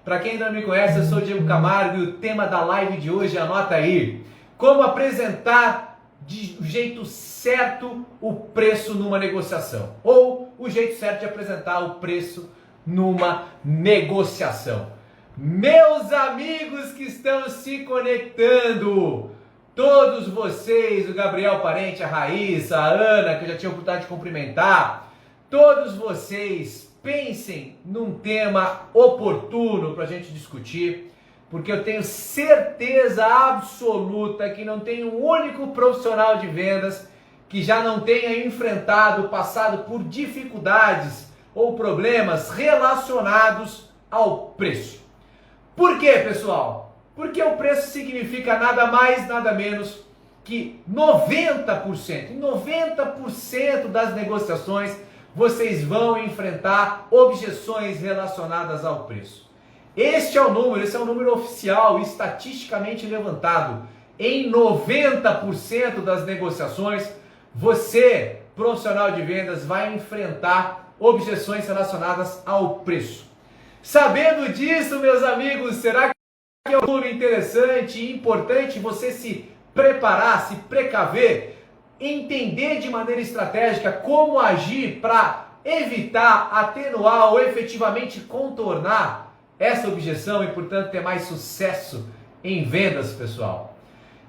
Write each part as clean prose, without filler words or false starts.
Para quem ainda não me conhece, eu sou o Diego Camargo e o tema da live de hoje, anota aí, como apresentar de jeito certo o preço numa negociação, ou o jeito certo de apresentar o preço numa negociação. Meus amigos que estão se conectando, todos vocês, o Gabriel Parente, a Raíssa, a Ana, que eu já tinha a oportunidade de cumprimentar, todos vocês pensem num tema oportuno para a gente discutir, porque eu tenho certeza absoluta que não tem um único profissional de vendas que já não tenha enfrentado, passado por dificuldades ou problemas relacionados ao preço. Por quê, pessoal? Porque o preço significa nada mais, nada menos que 90% das negociações vocês vão enfrentar objeções relacionadas ao preço. Este é o número, esse é o número oficial, estatisticamente levantado. Em 90% das negociações, você, profissional de vendas, vai enfrentar objeções relacionadas ao preço. Sabendo disso, meus amigos, será que é um número interessante e importante você se preparar, se precaver, entender de maneira estratégica como agir para evitar, atenuar ou efetivamente contornar essa objeção e, portanto, ter mais sucesso em vendas, pessoal?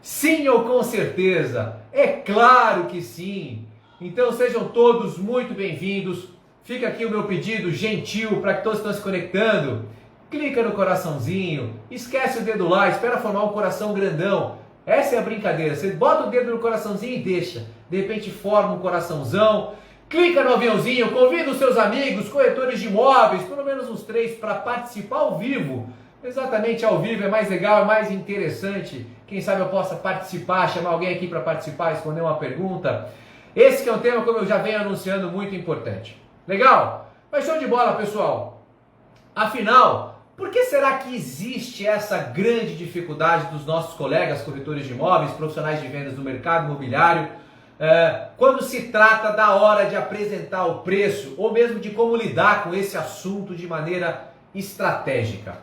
Sim ou com certeza? É claro que sim! Então sejam todos muito bem-vindos. Fica aqui o meu pedido gentil para que todos estão se conectando. Clica no coraçãozinho, esquece o dedo lá, espera formar um coração grandão. Essa é a brincadeira, você bota o dedo no coraçãozinho e deixa. De repente forma um coraçãozão. Clica no aviãozinho, convida os seus amigos, corretores de imóveis, pelo menos uns 3, para participar ao vivo. Exatamente, ao vivo é mais legal, é mais interessante. Quem sabe eu possa participar, chamar alguém aqui para participar, responder uma pergunta. Esse que é um tema, como eu já venho anunciando, muito importante. Legal? Mas show de bola, pessoal. Afinal, por que será que existe essa grande dificuldade dos nossos colegas corretores de imóveis, profissionais de vendas do mercado imobiliário, quando se trata da hora de apresentar o preço ou mesmo de como lidar com esse assunto de maneira estratégica?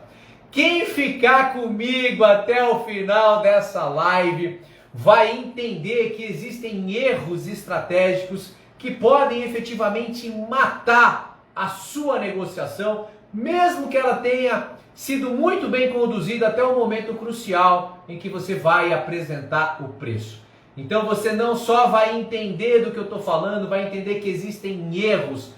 Quem ficar comigo até o final dessa live vai entender que existem erros estratégicos que podem efetivamente matar a sua negociação, mesmo que ela tenha sido muito bem conduzida até o momento crucial em que você vai apresentar o preço. Então você não só vai entender do que eu estou falando, vai entender que existem erros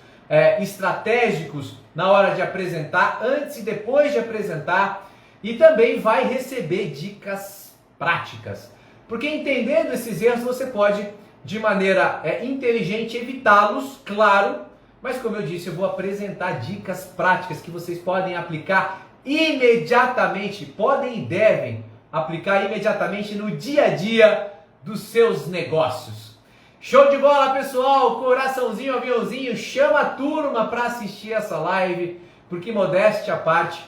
estratégicos na hora de apresentar, antes e depois de apresentar, e também vai receber dicas práticas. Porque entendendo esses erros você pode, de maneira inteligente, evitá-los, claro, mas como eu disse, eu vou apresentar dicas práticas que vocês podem aplicar imediatamente, podem e devem aplicar imediatamente no dia a dia dos seus negócios. Show de bola, pessoal! Coraçãozinho, aviãozinho, chama a turma para assistir essa live, porque modéstia à parte,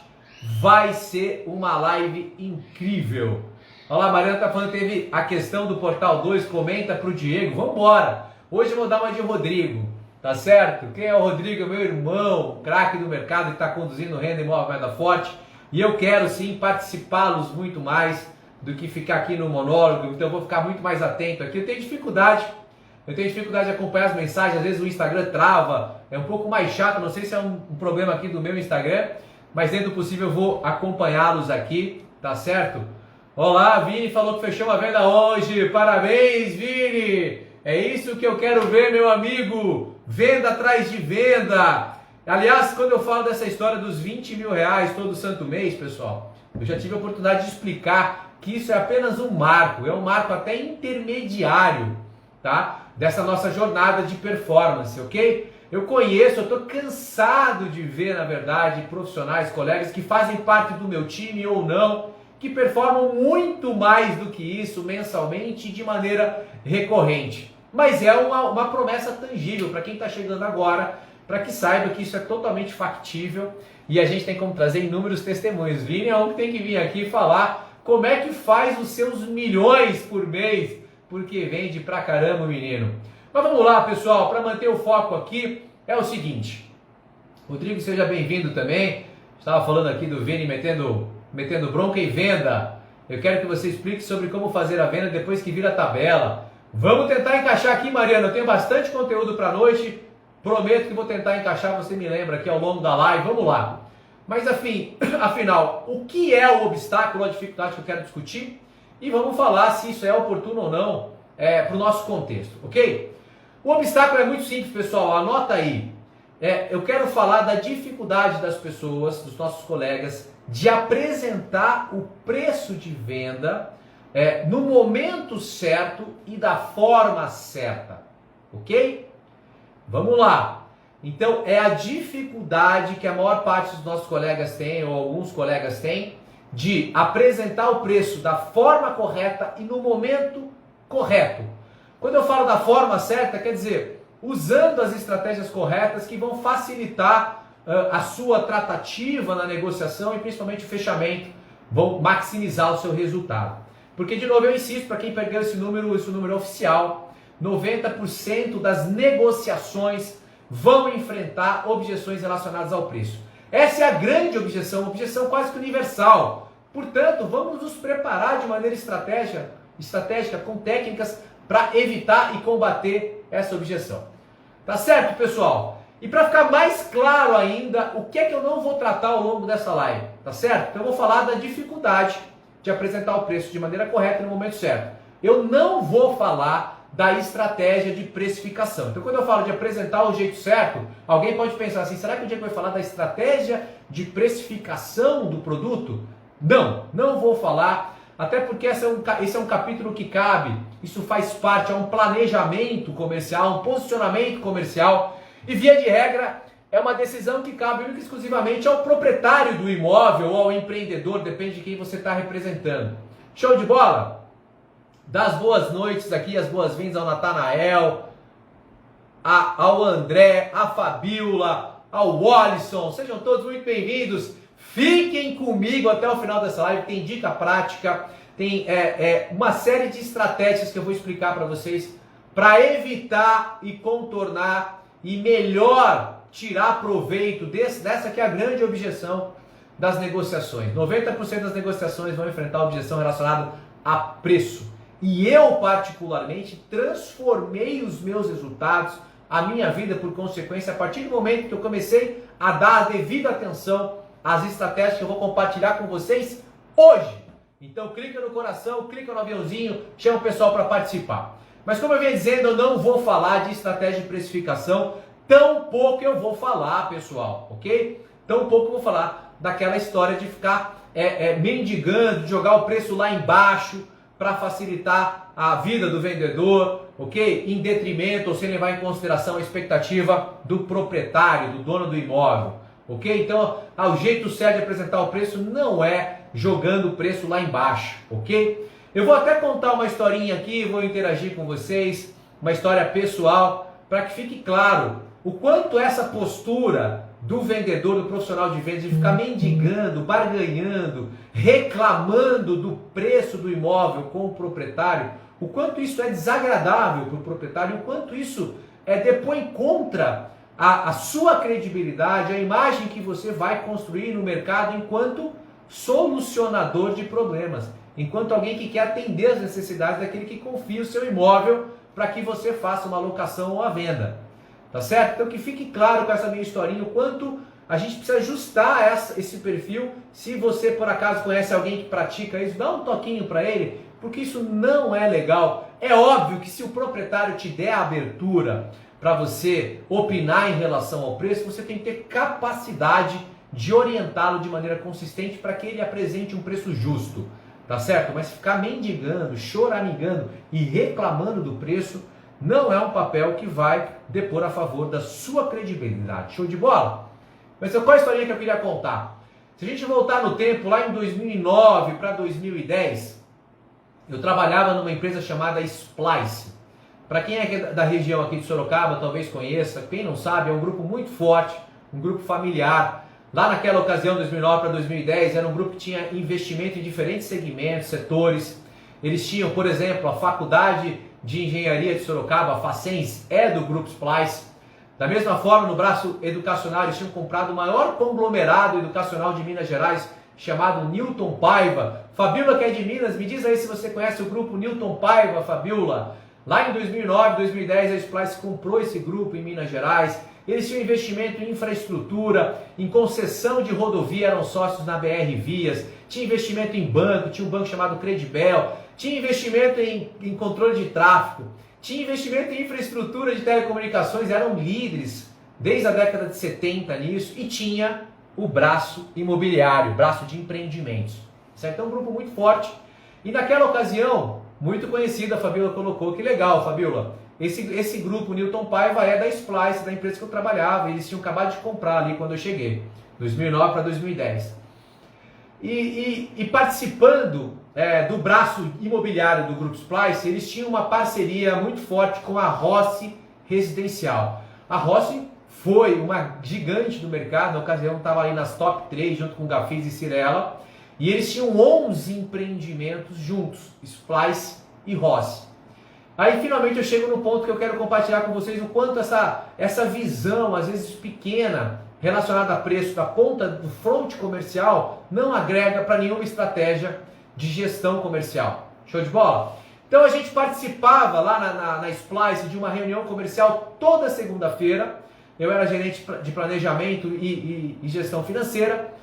vai ser uma live incrível. Olha lá, a Mariana tá falando que teve a questão do Portal 2, comenta pro Diego, vamos embora. Hoje eu vou dar uma de Rodrigo, tá certo? Quem é o Rodrigo? Meu irmão, craque do mercado que está conduzindo Renda Imóvel Venda Forte, e eu quero sim participá-los muito mais do que ficar aqui no monólogo, então eu vou ficar muito mais atento aqui. Eu tenho dificuldade de acompanhar as mensagens, às vezes o Instagram trava, é um pouco mais chato, não sei se é um problema aqui do meu Instagram, mas dentro do possível eu vou acompanhá-los aqui, tá certo? Olá, Vini falou que fechou uma venda hoje, parabéns, Vini! É isso que eu quero ver, meu amigo, venda atrás de venda. Aliás, quando eu falo dessa história dos 20 mil reais todo santo mês, pessoal, eu já tive a oportunidade de explicar que isso é apenas um marco, é um marco até intermediário, tá? Dessa nossa jornada de performance, ok? Eu estou cansado de ver, na verdade, profissionais, colegas que fazem parte do meu time ou não, que performam muito mais do que isso mensalmente e de maneira recorrente. Mas é uma promessa tangível para quem está chegando agora, para que saiba que isso é totalmente factível e a gente tem como trazer inúmeros testemunhos. Vini é um que tem que vir aqui falar como é que faz os seus milhões por mês, porque vende pra caramba o menino. Mas vamos lá, pessoal, para manter o foco aqui, é o seguinte. Rodrigo, seja bem-vindo também. Estava falando aqui do Vini metendo bronca em venda. Eu quero que você explique sobre como fazer a venda depois que vira a tabela. Vamos tentar encaixar aqui, Mariana. Eu tenho bastante conteúdo para a noite. Prometo que vou tentar encaixar, você me lembra aqui ao longo da live. Vamos lá. Mas afinal, o que é o obstáculo, a dificuldade que eu quero discutir? E vamos falar se isso é oportuno ou não para o nosso contexto, ok? O obstáculo é muito simples, pessoal. Anota aí. Eu quero falar da dificuldade das pessoas, dos nossos colegas, de apresentar o preço de venda no momento certo e da forma certa, ok? Vamos lá. Então, é a dificuldade que a maior parte dos nossos colegas tem, ou alguns colegas têm, de apresentar o preço da forma correta e no momento correto. Quando eu falo da forma certa, quer dizer, usando as estratégias corretas que vão facilitar a sua tratativa na negociação e principalmente o fechamento, vão maximizar o seu resultado. Porque, de novo, eu insisto, para quem perdeu esse número oficial, 90% das negociações vão enfrentar objeções relacionadas ao preço. Essa é a grande objeção quase que universal. Portanto, vamos nos preparar de maneira estratégica com técnicas para evitar e combater essa objeção. Tá certo, pessoal? E para ficar mais claro ainda, o que é que eu não vou tratar ao longo dessa live, tá certo? Então eu vou falar da dificuldade de apresentar o preço de maneira correta no momento certo. Eu não vou falar da estratégia de precificação. Então quando eu falo de apresentar o jeito certo, alguém pode pensar assim, será que o Diego vai falar da estratégia de precificação do produto? Não vou falar. Até porque esse é um capítulo que cabe, isso faz parte, é um planejamento comercial, um posicionamento comercial, e via de regra é uma decisão que cabe única e exclusivamente ao proprietário do imóvel ou ao empreendedor, depende de quem você está representando. Show de bola? Das boas noites aqui, as boas-vindas ao Natanael, ao André, à Fabiola, ao Wallison, sejam todos muito bem-vindos. Fiquem comigo até o final dessa live, tem dica prática, tem uma série de estratégias que eu vou explicar para vocês para evitar e contornar e melhor tirar proveito dessa que é a grande objeção das negociações. 90% das negociações vão enfrentar a objeção relacionada a preço. E eu, particularmente, transformei os meus resultados, a minha vida, por consequência, a partir do momento que eu comecei a dar a devida atenção as estratégias que eu vou compartilhar com vocês hoje. Então clica no coração, clica no aviãozinho, chama o pessoal para participar. Mas como eu vinha dizendo, eu não vou falar de estratégia de precificação, tão pouco eu vou falar, pessoal, ok? Tão pouco eu vou falar daquela história de ficar mendigando, de jogar o preço lá embaixo para facilitar a vida do vendedor, ok? Em detrimento ou sem levar em consideração a expectativa do proprietário, do dono do imóvel. Ok? Então, o jeito certo de apresentar o preço não é jogando o preço lá embaixo, ok? Eu vou até contar uma historinha aqui, vou interagir com vocês, uma história pessoal, para que fique claro o quanto essa postura do vendedor, do profissional de vendas, de ficar mendigando, barganhando, reclamando do preço do imóvel com o proprietário, o quanto isso é desagradável para o proprietário, o quanto isso depõe contra a sua credibilidade, a imagem que você vai construir no mercado enquanto solucionador de problemas, enquanto alguém que quer atender as necessidades daquele que confia o seu imóvel para que você faça uma locação ou a venda, tá certo? Então que fique claro com essa minha historinha o quanto a gente precisa ajustar esse perfil. Se você por acaso conhece alguém que pratica isso, dá um toquinho para ele, porque isso não é legal. É óbvio que se o proprietário te der a abertura para você opinar em relação ao preço, você tem que ter capacidade de orientá-lo de maneira consistente para que ele apresente um preço justo, tá certo? Mas ficar mendigando, choramingando e reclamando do preço não é um papel que vai depor a favor da sua credibilidade. Show de bola? Mas qual a historinha que eu queria contar? Se a gente voltar no tempo, lá em 2009 para 2010, eu trabalhava numa empresa chamada Splice. Para quem é da região aqui de Sorocaba, talvez conheça. Quem não sabe, é um grupo muito forte, um grupo familiar. Lá naquela ocasião, 2009 para 2010, era um grupo que tinha investimento em diferentes segmentos, setores. Eles tinham, por exemplo, a Faculdade de Engenharia de Sorocaba, a Facens, é do Grupo Splice. Da mesma forma, no braço educacional, eles tinham comprado o maior conglomerado educacional de Minas Gerais, chamado Newton Paiva. Fabiola, que é de Minas, me diz aí se você conhece o grupo Newton Paiva, Fabiola. Lá em 2009, 2010, a Splice comprou esse grupo em Minas Gerais. Eles tinham investimento em infraestrutura, em concessão de rodovia, eram sócios na BR Vias, tinha investimento em banco, tinha um banco chamado Credibel, tinha investimento em controle de tráfego, tinha investimento em infraestrutura de telecomunicações, eram líderes desde a década de 70 nisso, e tinha o braço imobiliário, braço de empreendimentos. Certo? É um grupo muito forte. E naquela ocasião, muito conhecida, a Fabiola colocou, que legal, Fabiola, esse grupo Newton Paiva é da Splice, da empresa que eu trabalhava, eles tinham acabado de comprar ali quando eu cheguei, 2009 para 2010. E participando do braço imobiliário do Grupo Splice, eles tinham uma parceria muito forte com a Rossi Residencial. A Rossi foi uma gigante do mercado, na ocasião estava ali nas top 3, junto com Gafisa e Cirela, e eles tinham 11 empreendimentos juntos, Splice e Rossi. Aí finalmente eu chego no ponto que eu quero compartilhar com vocês o quanto essa visão, às vezes pequena, relacionada a preço da ponta do front comercial, não agrega para nenhuma estratégia de gestão comercial. Show de bola? Então a gente participava lá na Splice de uma reunião comercial toda segunda-feira. Eu era gerente de planejamento e gestão financeira.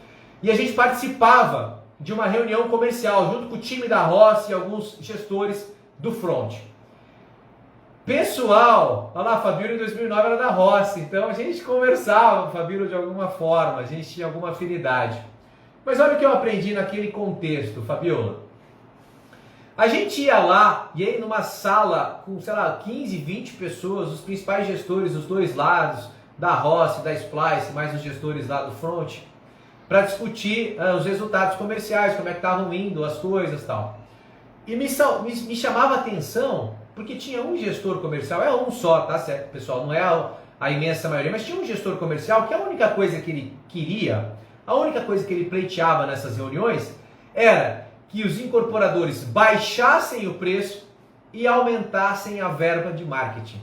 E a gente participava de uma reunião comercial junto com o time da Rossi e alguns gestores do front. Pessoal, olha lá, a Fabíola em 2009 era da Rossi, então a gente conversava com a Fabíola de alguma forma, a gente tinha alguma afinidade. Mas olha o que eu aprendi naquele contexto, Fabíola. A gente ia lá, e aí numa sala com, sei lá, 15, 20 pessoas, os principais gestores dos dois lados, da Rossi, da Splice, mais os gestores lá do front, para discutir os resultados comerciais, como é que estavam indo as coisas e tal. E me chamava a atenção, porque tinha um gestor comercial, é um só, tá certo, pessoal? Não é a imensa maioria, mas tinha um gestor comercial que a única coisa que ele queria, a única coisa que ele pleiteava nessas reuniões era que os incorporadores baixassem o preço e aumentassem a verba de marketing.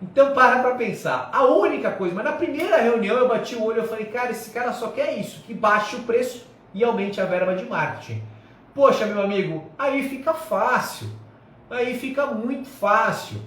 Então para pensar, a única coisa, mas na primeira reunião eu bati o olho e falei, cara, esse cara só quer isso, que baixe o preço e aumente a verba de marketing. Poxa, meu amigo, aí fica fácil. Aí fica muito fácil.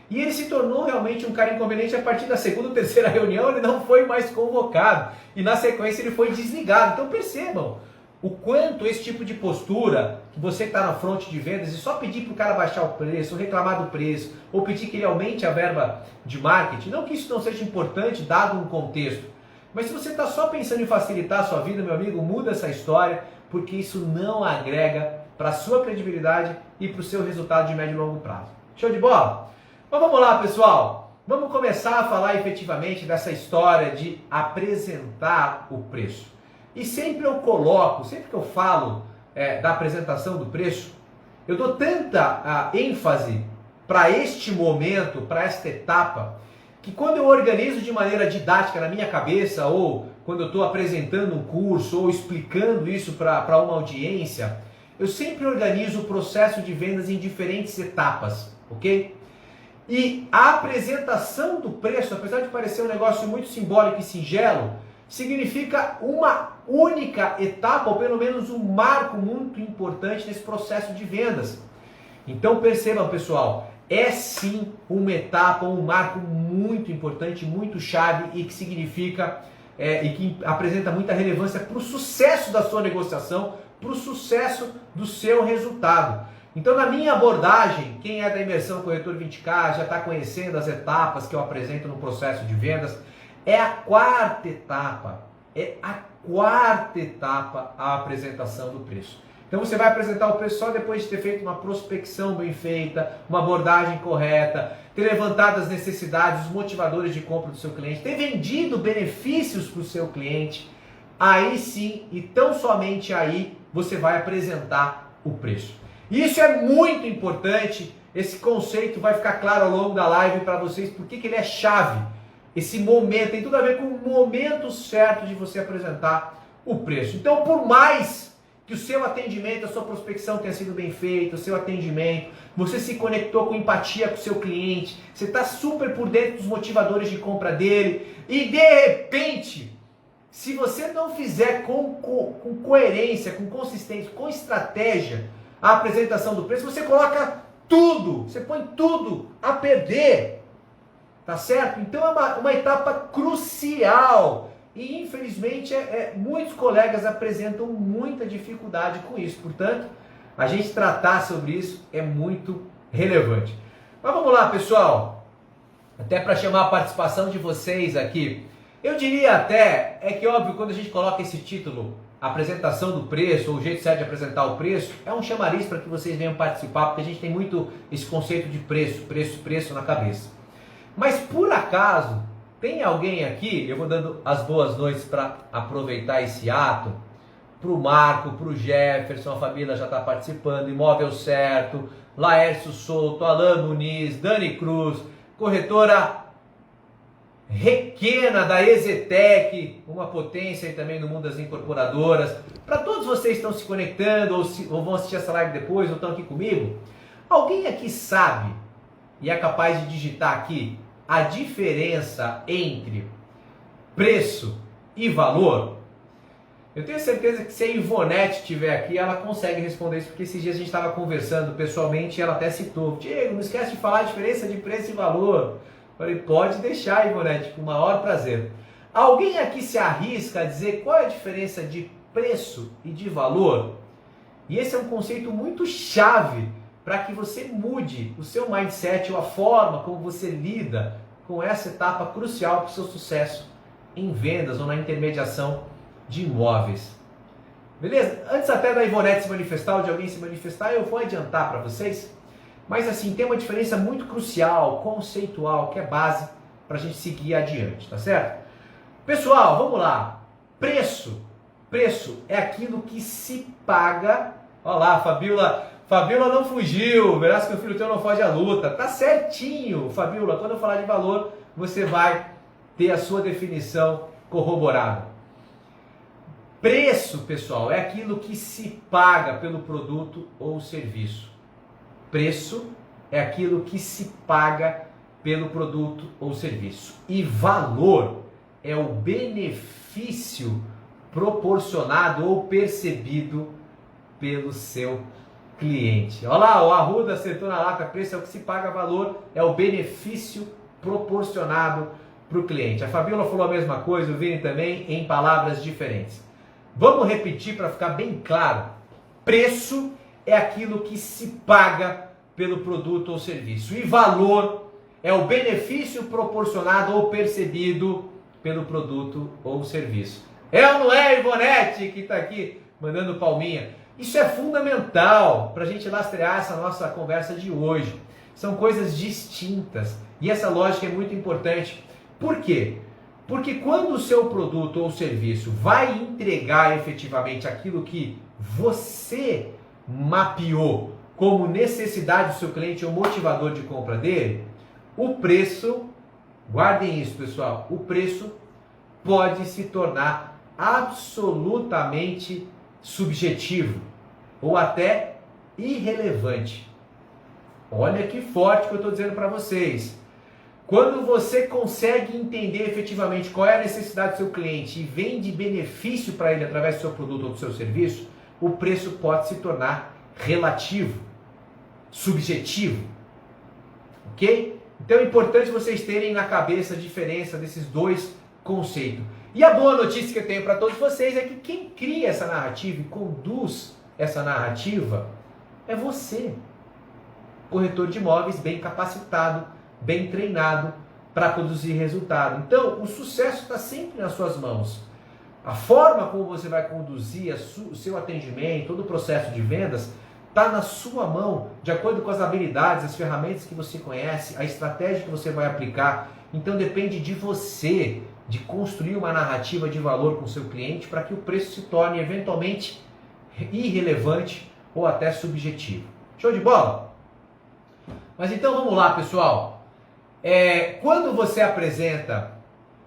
E ele se tornou realmente um cara inconveniente a partir da segunda ou terceira reunião, ele não foi mais convocado. E na sequência ele foi desligado. Então percebam o quanto esse tipo de postura, que você está na fronte de vendas e só pedir para o cara baixar o preço, ou reclamar do preço, ou pedir que ele aumente a verba de marketing, não que isso não seja importante dado um contexto, mas se você está só pensando em facilitar a sua vida, meu amigo, muda essa história, porque isso não agrega para a sua credibilidade e para o seu resultado de médio e longo prazo. Show de bola? Então vamos lá, pessoal. Vamos começar a falar efetivamente dessa história de apresentar o preço. E sempre eu coloco, sempre que eu falo da apresentação do preço, eu dou tanta ênfase para este momento, para esta etapa, que quando eu organizo de maneira didática na minha cabeça, ou quando eu estou apresentando um curso, ou explicando isso para uma audiência, eu sempre organizo o processo de vendas em diferentes etapas, ok? E a apresentação do preço, apesar de parecer um negócio muito simbólico e singelo, significa uma única etapa, ou pelo menos um marco muito importante nesse processo de vendas. Então percebam, pessoal, é sim uma etapa, um marco muito importante, muito chave e que significa e que apresenta muita relevância para o sucesso da sua negociação, para o sucesso do seu resultado. Então, na minha abordagem, quem é da imersão Corretor 20K já está conhecendo as etapas que eu apresento no processo de vendas. É a quarta etapa, a apresentação do preço. Então você vai apresentar o preço só depois de ter feito uma prospecção bem feita, uma abordagem correta, ter levantado as necessidades, os motivadores de compra do seu cliente, ter vendido benefícios para o seu cliente. Aí sim, e tão somente aí, você vai apresentar o preço. Isso é muito importante, esse conceito vai ficar claro ao longo da live para vocês, porque que ele é chave. Esse momento tem tudo a ver com o momento certo de você apresentar o preço. Então, por mais que o seu atendimento, a sua prospecção tenha sido bem feita, o seu atendimento, você se conectou com empatia com o seu cliente, você está super por dentro dos motivadores de compra dele, e de repente, se você não fizer com coerência, com consistência, com estratégia, a apresentação do preço, você coloca tudo, você põe tudo a perder, tá certo? Então é uma etapa crucial. E infelizmente muitos colegas apresentam muita dificuldade com isso. Portanto, a gente tratar sobre isso é muito relevante. Mas vamos lá, pessoal. Até para chamar a participação de vocês aqui. Eu diria até, que óbvio, quando a gente coloca esse título, apresentação do preço, ou o jeito certo de apresentar o preço, é um chamariz para que vocês venham participar, porque a gente tem muito esse conceito de preço na cabeça. Mas por acaso, tem alguém aqui, eu vou dando as boas noites para aproveitar esse ato, para o Marco, para o Jefferson, a família já está participando, Imóvel Certo, Laércio Souto, Alan Muniz, Dani Cruz, corretora Requena da Ezetec, uma potência aí também no mundo das incorporadoras. Para todos vocês que estão se conectando ou vão assistir essa live depois ou estão aqui comigo, alguém aqui sabe e é capaz de digitar aqui a diferença entre preço e valor? Eu tenho certeza que se a Ivonete estiver aqui, ela consegue responder isso, porque esses dias a gente estava conversando pessoalmente e ela até citou: Diego, não esquece de falar a diferença de preço e valor. Eu falei, pode deixar, Ivonete, com o maior prazer. Alguém aqui se arrisca a dizer qual é a diferença de preço e de valor? E esse é um conceito muito chave para que você mude o seu mindset ou a forma como você lida com essa etapa crucial para o seu sucesso em vendas ou na intermediação de imóveis. Beleza? Antes até da Ivonete se manifestar ou de alguém se manifestar, eu vou adiantar para vocês. Mas assim, tem uma diferença muito crucial, conceitual, que é base para a gente seguir adiante, tá certo? Pessoal, vamos lá. Preço. Preço é aquilo que se paga. Olha lá, Fabiola não fugiu, verás que o filho teu não foge à luta. Tá certinho, Fabiola. Quando eu falar de valor, você vai ter a sua definição corroborada. Preço, pessoal, é aquilo que se paga pelo produto ou serviço. Preço é aquilo que se paga pelo produto ou serviço. E valor é o benefício proporcionado ou percebido pelo seu cliente. Olha lá, o Arruda acertou na lata. Preço é o que se paga, valor é o benefício proporcionado para o cliente. A Fabiola falou a mesma coisa, o Vini também, em palavras diferentes. Vamos repetir para ficar bem claro. Preço é aquilo que se paga pelo produto ou serviço. E valor é o benefício proporcionado ou percebido pelo produto ou serviço. É ou não é, Ivonete, que está aqui mandando palminha? Isso é fundamental para a gente lastrear essa nossa conversa de hoje. São coisas distintas e essa lógica é muito importante. Por quê? Porque quando o seu produto ou serviço vai entregar efetivamente aquilo que você mapeou como necessidade do seu cliente ou motivador de compra dele, o preço, guardem isso, pessoal, o preço pode se tornar absolutamente subjetivo ou até irrelevante. Olha que forte que eu estou dizendo para vocês. Quando você consegue entender efetivamente qual é a necessidade do seu cliente e vem de benefício para ele através do seu produto ou do seu serviço, o preço pode se tornar relativo, subjetivo. Ok? Então é importante vocês terem na cabeça a diferença desses dois conceitos. E a boa notícia que eu tenho para todos vocês é que quem cria essa narrativa e conduz essa narrativa é você, corretor de imóveis bem capacitado, bem treinado para produzir resultado. Então, o sucesso está sempre nas suas mãos. A forma como você vai conduzir o seu atendimento, todo o processo de vendas, está na sua mão, de acordo com as habilidades, as ferramentas que você conhece, a estratégia que você vai aplicar. Então, depende de você, de construir uma narrativa de valor com o seu cliente para que o preço se torne eventualmente irrelevante ou até subjetivo. Show de bola? Mas então vamos lá, pessoal. Quando você apresenta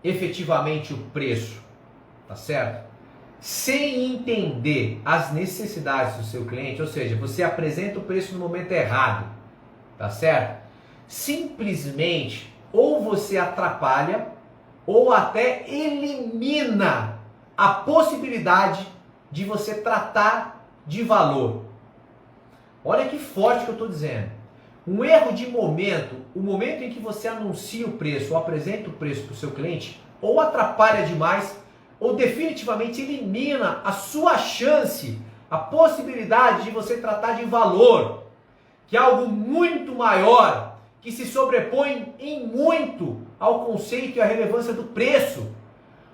efetivamente o preço, tá certo? sem entender as necessidades do seu cliente, ou seja, você apresenta o preço no momento errado, tá certo? Simplesmente, ou você atrapalha, ou até elimina a possibilidade de você tratar de valor. Olha que forte que eu estou dizendo. Um erro de momento, o momento em que você anuncia o preço ou apresenta o preço para o seu cliente, ou atrapalha demais, ou definitivamente elimina a sua chance, a possibilidade de você tratar de valor, que é algo muito maior, que se sobrepõe em muito ao conceito e à relevância do preço.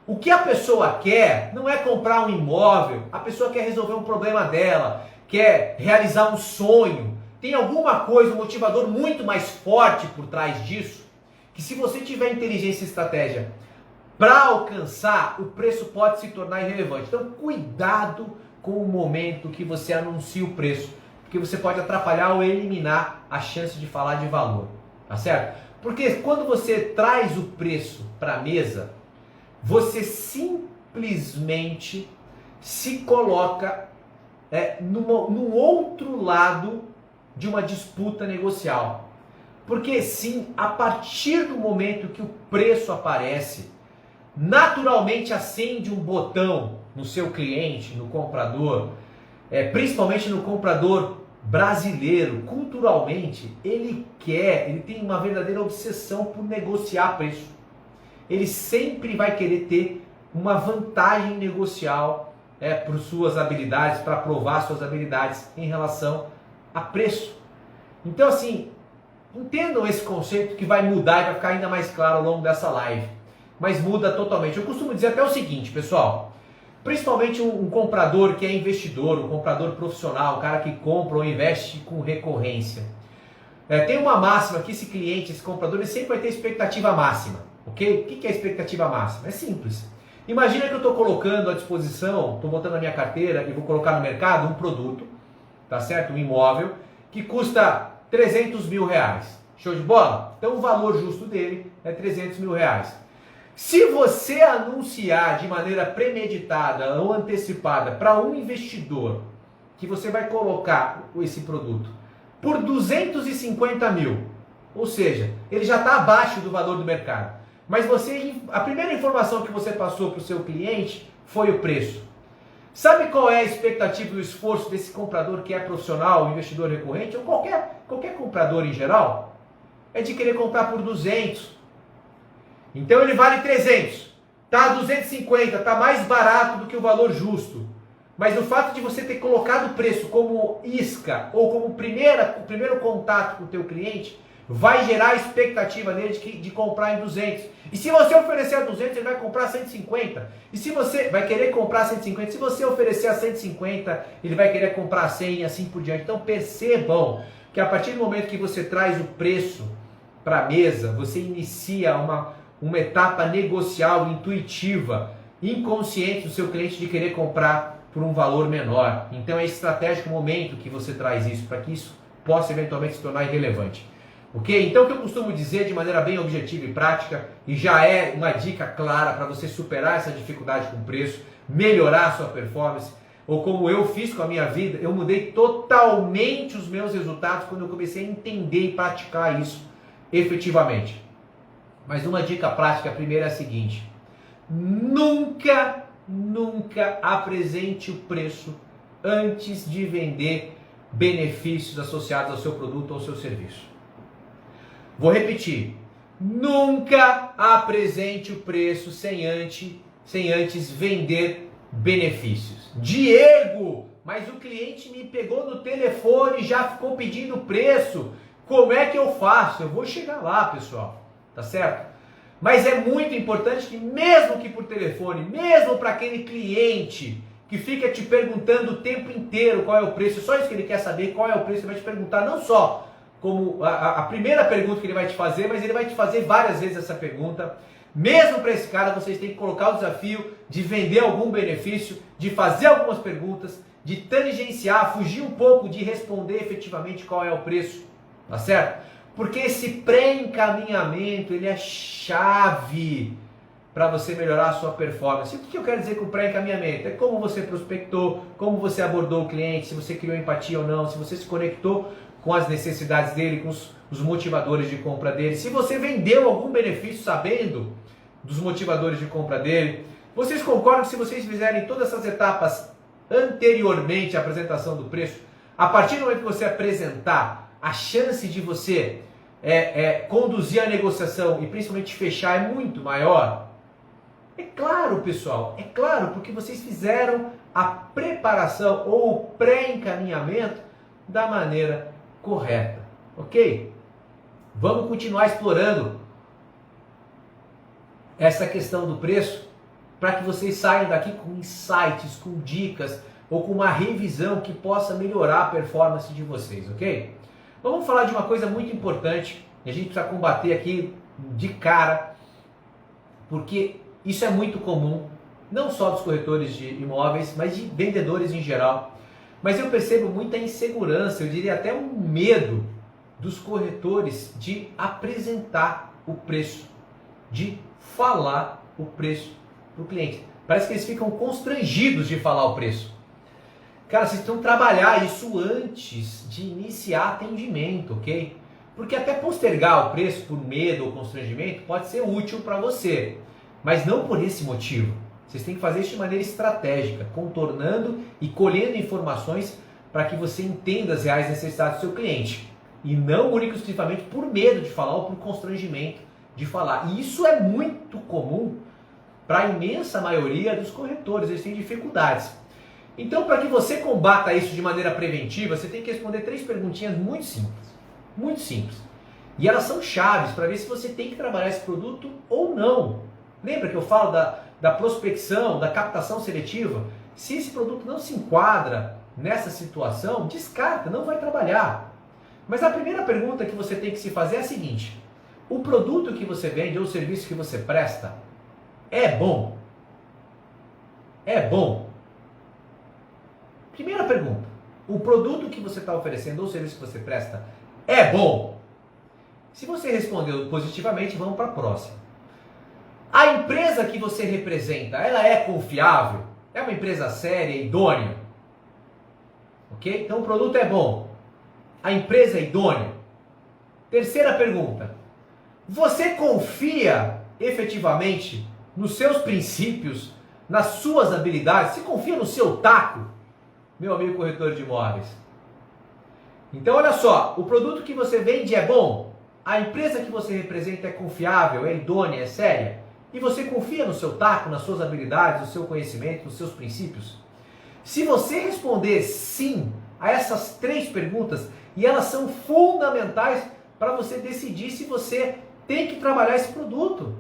O que a pessoa quer não é comprar um imóvel, a pessoa quer resolver um problema dela, quer realizar um sonho. Tem alguma coisa, um motivador muito mais forte por trás disso, que se você tiver inteligência e estratégia para alcançar, o preço pode se tornar irrelevante. Então, cuidado com o momento que você anuncia o preço, porque você pode atrapalhar ou eliminar a chance de falar de valor, tá certo? Porque quando você traz o preço para a mesa, você simplesmente se coloca no outro lado de uma disputa negocial. Porque sim, a partir do momento que o preço aparece, naturalmente acende um botão no seu cliente, no comprador, principalmente no comprador brasileiro. Culturalmente, ele tem uma verdadeira obsessão por negociar preço. Ele sempre vai querer ter uma vantagem negocial por suas habilidades, para provar suas habilidades em relação a preço. Então, assim, entendam esse conceito que vai mudar e vai ficar ainda mais claro ao longo dessa live. Mas muda totalmente. Eu costumo dizer até o seguinte, pessoal, principalmente um comprador que é investidor, um comprador profissional, um cara que compra ou investe com recorrência. Tem uma máxima que esse cliente, esse comprador, ele sempre vai ter expectativa máxima, ok? O que é a expectativa máxima? É simples. Imagina que eu estou colocando à disposição, estou montando na minha carteira e vou colocar no mercado um produto, tá certo? Um imóvel que custa 300 mil reais. Show de bola? Então o valor justo dele é 300 mil reais. Se você anunciar de maneira premeditada ou antecipada para um investidor que você vai colocar esse produto por 250 mil, ou seja, ele já está abaixo do valor do mercado, mas a primeira informação que você passou para o seu cliente foi o preço. Sabe qual é a expectativa e o esforço desse comprador que é profissional, investidor recorrente, ou qualquer comprador em geral? É de querer comprar por 200. Então ele vale 300, está a 250, está mais barato do que o valor justo. Mas o fato de você ter colocado o preço como isca ou como primeiro contato com o teu cliente vai gerar a expectativa nele de comprar em 200. E se você oferecer a 200, ele vai comprar a 150. E se você vai querer comprar a 150, se você oferecer a 150, ele vai querer comprar a 100 e assim por diante. Então percebam que a partir do momento que você traz o preço para a mesa, você inicia uma etapa negocial, intuitiva, inconsciente do seu cliente de querer comprar por um valor menor. Então é estratégico o momento que você traz isso, para que isso possa eventualmente se tornar irrelevante. Ok? Então o que eu costumo dizer de maneira bem objetiva e prática, e já é uma dica clara para você superar essa dificuldade com o preço, melhorar a sua performance, ou como eu fiz com a minha vida, eu mudei totalmente os meus resultados quando eu comecei a entender e praticar isso efetivamente. Mas uma dica prática, a primeira é a seguinte: nunca apresente o preço antes de vender benefícios associados ao seu produto ou ao seu serviço. Vou repetir: nunca apresente o preço sem antes vender benefícios. Diego, mas o cliente me pegou no telefone e já ficou pedindo preço. Como é que eu faço? Eu vou chegar lá, pessoal. Tá certo? Mas é muito importante que mesmo que por telefone, mesmo para aquele cliente que fica te perguntando o tempo inteiro qual é o preço, só isso que ele quer saber, qual é o preço, ele vai te perguntar não só como a primeira pergunta que ele vai te fazer, mas ele vai te fazer várias vezes essa pergunta. Mesmo para esse cara, vocês têm que colocar o desafio de vender algum benefício, de fazer algumas perguntas, de tangenciar, fugir um pouco de responder efetivamente qual é o preço, tá certo? Porque esse pré-encaminhamento, ele é chave para você melhorar a sua performance. O que eu quero dizer com pré-encaminhamento? É como você prospectou, como você abordou o cliente, se você criou empatia ou não, se você se conectou com as necessidades dele, com os motivadores de compra dele, se você vendeu algum benefício sabendo dos motivadores de compra dele. Vocês concordam que se vocês fizerem todas essas etapas anteriormente à apresentação do preço, a partir do momento que você apresentar, a chance de você conduzir a negociação e principalmente fechar é muito maior? É claro, pessoal, é claro, porque vocês fizeram a preparação ou o pré-encaminhamento da maneira correta, ok? Vamos continuar explorando essa questão do preço para que vocês saiam daqui com insights, com dicas ou com uma revisão que possa melhorar a performance de vocês, ok? Vamos falar de uma coisa muito importante e a gente precisa combater aqui de cara, porque isso é muito comum, não só dos corretores de imóveis, mas de vendedores em geral. Mas eu percebo muita insegurança, eu diria até um medo dos corretores de apresentar o preço, de falar o preço para o cliente. Parece que eles ficam constrangidos de falar o preço. Cara, vocês precisam trabalhar isso antes de iniciar atendimento, ok? Porque até postergar o preço por medo ou constrangimento pode ser útil para você, mas não por esse motivo. Vocês têm que fazer isso de maneira estratégica, contornando e colhendo informações para que você entenda as reais necessidades do seu cliente. E não única e exclusivamente por medo de falar ou por constrangimento de falar. E isso é muito comum para a imensa maioria dos corretores, eles têm dificuldades. Então, para que você combata isso de maneira preventiva, você tem que responder 3 perguntinhas muito simples. Muito simples. E elas são chaves para ver se você tem que trabalhar esse produto ou não. Lembra que eu falo da prospecção, da captação seletiva? Se esse produto não se enquadra nessa situação, descarta, não vai trabalhar. Mas a primeira pergunta que você tem que se fazer é a seguinte: o produto que você vende ou o serviço que você presta é bom? É bom? Primeira pergunta: o produto que você está oferecendo ou o serviço que você presta é bom? Se você respondeu positivamente, vamos para a próxima. A empresa que você representa, ela é confiável? É uma empresa séria, idônea? Ok? Então o produto é bom. A empresa é idônea? Terceira pergunta: você confia efetivamente nos seus princípios, nas suas habilidades? Você confia no seu taco, meu amigo corretor de imóveis? Então olha só, o produto que você vende é bom? A empresa que você representa é confiável, é idônea, é séria? E você confia no seu taco, nas suas habilidades, no seu conhecimento, nos seus princípios? Se você responder sim a essas 3 perguntas, e elas são fundamentais para você decidir se você tem que trabalhar esse produto,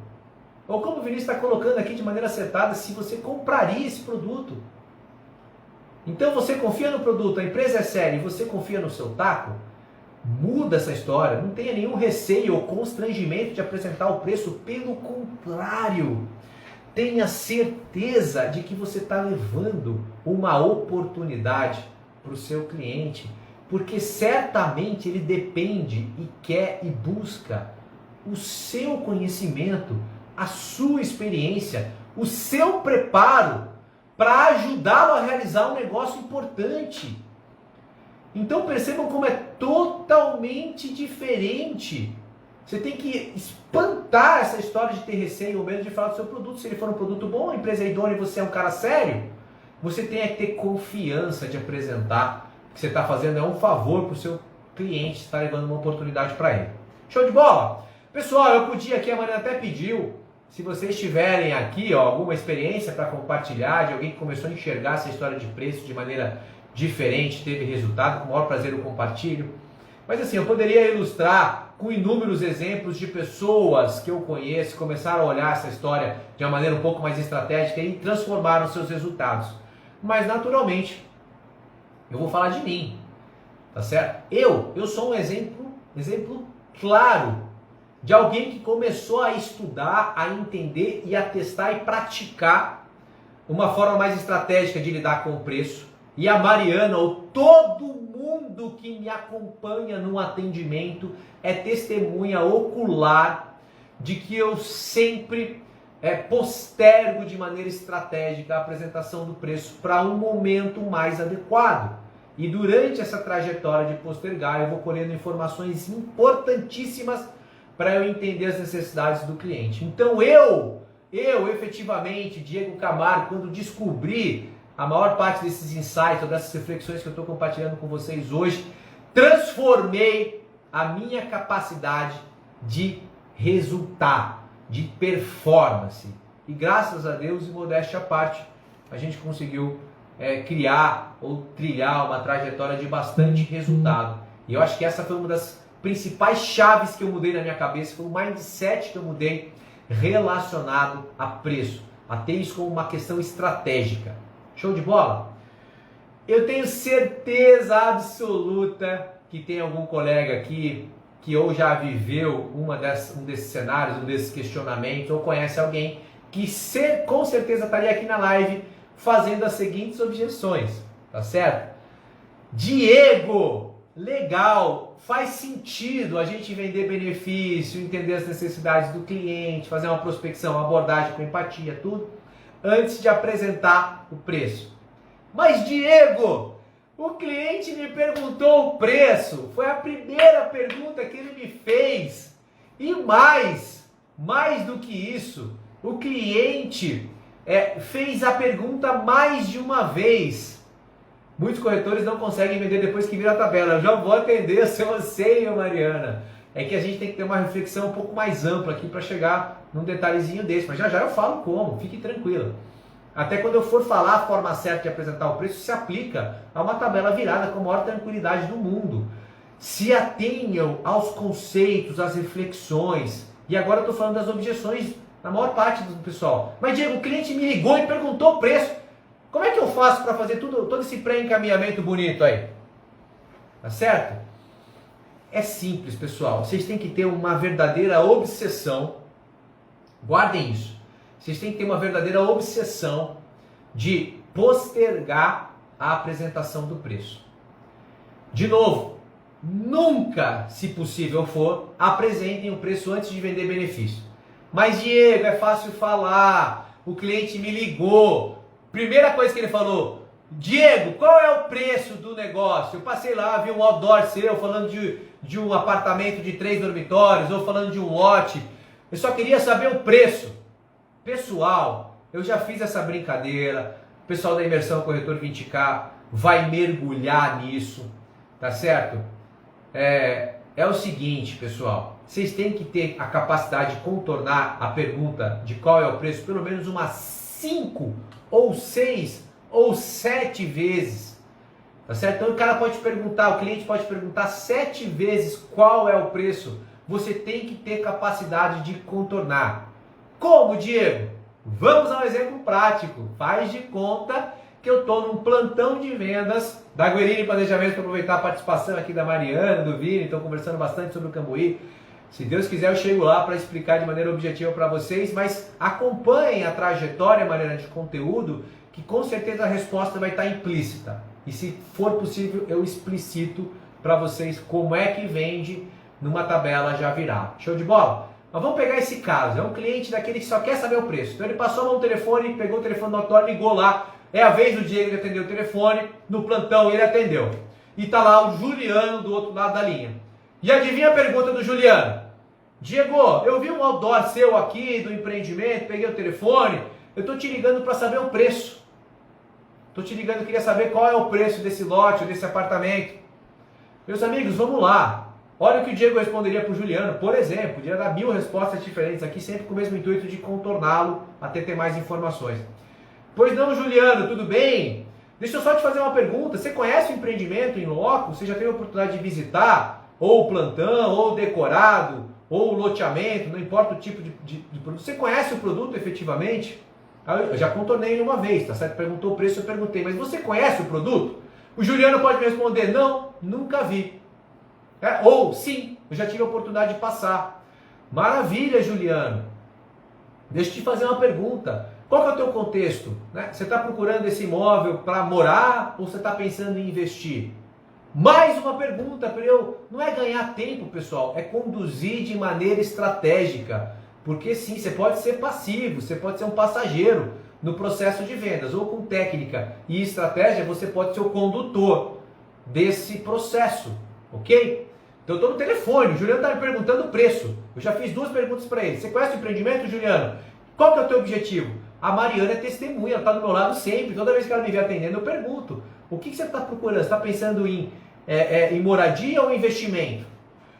ou como o Vinícius está colocando aqui de maneira acertada, se você compraria esse produto. Então você confia no produto, a empresa é séria e você confia no seu taco? Muda essa história, não tenha nenhum receio ou constrangimento de apresentar o preço, pelo contrário, tenha certeza de que você está levando uma oportunidade para o seu cliente, porque certamente ele depende e quer e busca o seu conhecimento, a sua experiência, o seu preparo para ajudá-lo a realizar um negócio importante. Então percebam como é totalmente diferente. Você tem que espantar essa história de ter receio ou medo de falar do seu produto. Se ele for um produto bom, a empresa é idônea e você é um cara sério, você tem que ter confiança de apresentar. O que você está fazendo é um favor para o seu cliente, está levando uma oportunidade para ele. Show de bola? Pessoal, eu podia aqui, a Mariana até pediu, se vocês tiverem aqui alguma experiência para compartilhar, de alguém que começou a enxergar essa história de preço de maneira diferente, teve resultado, com o maior prazer eu compartilho. Mas assim, eu poderia ilustrar com inúmeros exemplos de pessoas que eu conheço, que começaram a olhar essa história de uma maneira um pouco mais estratégica e transformaram seus resultados. Mas naturalmente, eu vou falar de mim, tá certo? Eu sou um exemplo claro de alguém que começou a estudar, a entender e a testar e praticar uma forma mais estratégica de lidar com o preço. E a Mariana, ou todo mundo que me acompanha no atendimento, é testemunha ocular de que eu sempre postergo de maneira estratégica a apresentação do preço para um momento mais adequado. E durante essa trajetória de postergar, eu vou colhendo informações importantíssimas para eu entender as necessidades do cliente. Então eu efetivamente, Diego Camargo, quando descobri a maior parte desses insights, dessas reflexões que eu estou compartilhando com vocês hoje, transformei a minha capacidade de resultar, de performance. E graças a Deus, e modéstia à parte, a gente conseguiu criar ou trilhar uma trajetória de bastante resultado. E eu acho que essa foi uma das principais chaves que eu mudei na minha cabeça, foi o mindset que eu mudei relacionado a preço, a ter isso como uma questão estratégica. Show de bola? Eu tenho certeza absoluta que tem algum colega aqui que ou já viveu um desses cenários, um desses questionamentos, ou conhece alguém que com certeza estaria aqui na live fazendo as seguintes objeções, tá certo? Diego, legal, faz sentido a gente vender benefício, entender as necessidades do cliente, fazer uma prospecção, uma abordagem com empatia, tudo, antes de apresentar o preço. Mas Diego, o cliente me perguntou o preço, foi a primeira pergunta que ele me fez. E mais do que isso, o cliente fez a pergunta mais de uma vez. Muitos corretores não conseguem vender depois que vira a tabela. Eu já vou atender o seu anseio, Mariana. É que a gente tem que ter uma reflexão um pouco mais ampla aqui para chegar num detalhezinho desse. Mas já eu falo como, fique tranquila. Até quando eu for falar a forma certa de apresentar o preço, se aplica a uma tabela virada com a maior tranquilidade do mundo. Se atenham aos conceitos, às reflexões. E agora eu estou falando das objeções na maior parte do pessoal. Mas Diego, o cliente me ligou e perguntou o preço. Como é que eu faço para fazer todo esse pré-encaminhamento bonito aí? Tá certo? É simples, pessoal. Vocês têm que ter uma verdadeira obsessão. Guardem isso. Vocês têm que ter uma verdadeira obsessão de postergar a apresentação do preço. De novo, nunca, se possível for, apresentem o preço antes de vender benefício. Mas Diego, é fácil falar, o cliente me ligou. Primeira coisa que ele falou, Diego, qual é o preço do negócio? Eu passei lá, vi um outdoor seu falando de um apartamento de 3 dormitórios, ou falando de um lote. Eu só queria saber o preço. Pessoal, eu já fiz essa brincadeira, o pessoal da Imersão Corretor 20K vai mergulhar nisso, tá certo? É o seguinte, pessoal, vocês têm que ter a capacidade de contornar a pergunta de qual é o preço pelo menos umas 5 ou 6 ou 7 vezes, tá certo? Então o cara pode perguntar, o cliente pode perguntar 7 vezes qual é o preço, você tem que ter capacidade de contornar. Como, Diego? Vamos a um exemplo prático. Faz de conta que eu estou num plantão de vendas da Guerini Planejamento, para aproveitar a participação aqui da Mariana, do Vini, estão conversando bastante sobre o Cambuí. Se Deus quiser, eu chego lá para explicar de maneira objetiva para vocês, mas acompanhem a trajetória, Mariana, de conteúdo, que com certeza a resposta vai estar implícita. E se for possível, eu explicito para vocês como é que vende numa tabela já virada. Show de bola? Mas vamos pegar esse caso, é um cliente daquele que só quer saber o preço. Então ele passou a mão no telefone, pegou o telefone do autor, ligou lá. É a vez do Diego de atender o telefone, no plantão ele atendeu. E tá lá o Juliano do outro lado da linha. E adivinha a pergunta do Juliano? Diego, eu vi um outdoor seu aqui do empreendimento, peguei o telefone, eu tô te ligando para saber o preço. Tô te ligando, queria saber qual é o preço desse lote, desse apartamento. Meus amigos, vamos lá. Olha o que o Diego responderia para o Juliano, por exemplo, podia dar 1000 respostas diferentes aqui, sempre com o mesmo intuito de contorná-lo até ter mais informações. Pois não, Juliano, tudo bem? Deixa eu só te fazer uma pergunta, você conhece o empreendimento em loco? Você já teve a oportunidade de visitar? Ou o plantão, ou o decorado, ou o loteamento, não importa o tipo de produto. Você conhece o produto efetivamente? Eu já contornei ele uma vez, tá certo? Perguntou o preço, eu perguntei, mas você conhece o produto? O Juliano pode me responder, não, nunca vi. Ou, sim, eu já tive a oportunidade de passar. Maravilha, Juliano. Deixa eu te fazer uma pergunta. Qual que é o teu contexto? Você está procurando esse imóvel para morar ou você está pensando em investir? Mais uma pergunta para eu... Não é ganhar tempo, pessoal, é conduzir de maneira estratégica. Porque sim, você pode ser passivo, você pode ser um passageiro no processo de vendas, ou com técnica e estratégia, você pode ser o condutor desse processo, ok? Então eu estou no telefone, o Juliano está me perguntando o preço. Eu já fiz 2 perguntas para ele. Você conhece o empreendimento, Juliano? Qual que é o teu objetivo? A Mariana é testemunha, ela está do meu lado sempre. Toda vez que ela me vê atendendo, eu pergunto: o que você está procurando? Você está pensando em moradia ou investimento?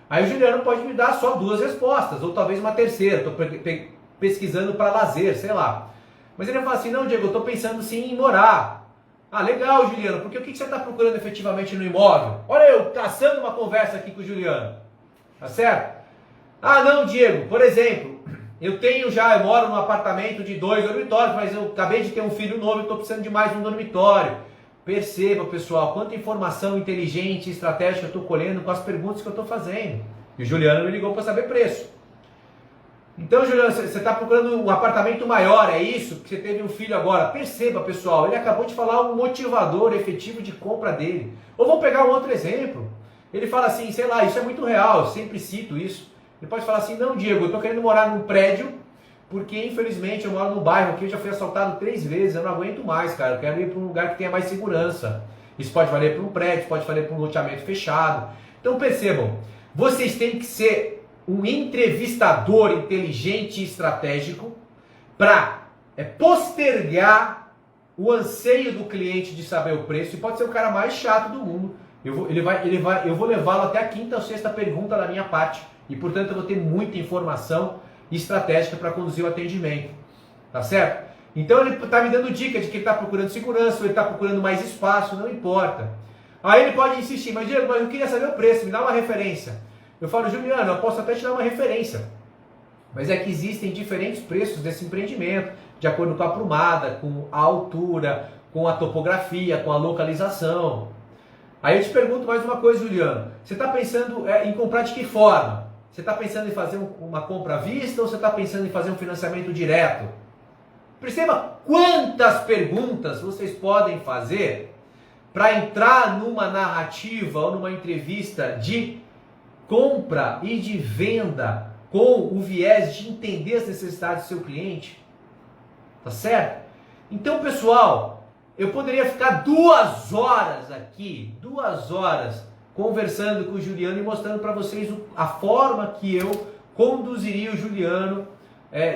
Aí o Juliano pode me dar só 2 respostas, ou talvez uma terceira. Estou pesquisando para lazer, sei lá. Mas ele vai falar assim: não, Diego, eu estou pensando sim em morar. Ah, legal, Juliano, porque o que você está procurando efetivamente no imóvel? Olha eu caçando uma conversa aqui com o Juliano, tá certo? Ah, não, Diego, por exemplo, eu moro num apartamento de 2 dormitórios, mas eu acabei de ter um filho novo e estou precisando de mais um dormitório. Perceba, pessoal, quanta informação inteligente e estratégica eu estou colhendo com as perguntas que eu estou fazendo. E o Juliano me ligou para saber preço. Então, Juliano, você está procurando um apartamento maior, é isso? Porque você teve um filho agora. Perceba, pessoal, ele acabou de falar um motivador efetivo de compra dele. Ou vamos pegar um outro exemplo. Ele fala assim, sei lá, isso é muito real, eu sempre cito isso. Ele pode falar assim: não, Diego, eu estou querendo morar num prédio, porque infelizmente eu moro num bairro aqui, eu já fui assaltado 3 vezes, eu não aguento mais, cara. Eu quero ir para um lugar que tenha mais segurança. Isso pode valer para um prédio, pode valer para um loteamento fechado. Então percebam, vocês têm que ser um entrevistador inteligente e estratégico para postergar o anseio do cliente de saber o preço. E pode ser o cara mais chato do mundo. Eu vou levá-lo até a 5ª ou 6ª pergunta da minha parte. E portanto eu vou ter muita informação estratégica para conduzir o atendimento. Tá certo? Então ele está me dando dica de que ele está procurando segurança, ou ele está procurando mais espaço, não importa. Aí ele pode insistir: mas Diego, mas eu queria saber o preço, me dá uma referência. Eu falo: Juliano, eu posso até te dar uma referência, mas é que existem diferentes preços desse empreendimento, de acordo com a aprumada, com a altura, com a topografia, com a localização. Aí eu te pergunto mais uma coisa, Juliano: você está pensando em comprar de que forma? Você está pensando em fazer uma compra à vista, ou você está pensando em fazer um financiamento direto? Perceba quantas perguntas vocês podem fazer para entrar numa narrativa ou numa entrevista de compra e de venda com o viés de entender as necessidades do seu cliente. Tá certo? Então, pessoal, eu poderia ficar 2 horas aqui, 2 horas, conversando com o Juliano e mostrando para vocês a forma que eu conduziria o Juliano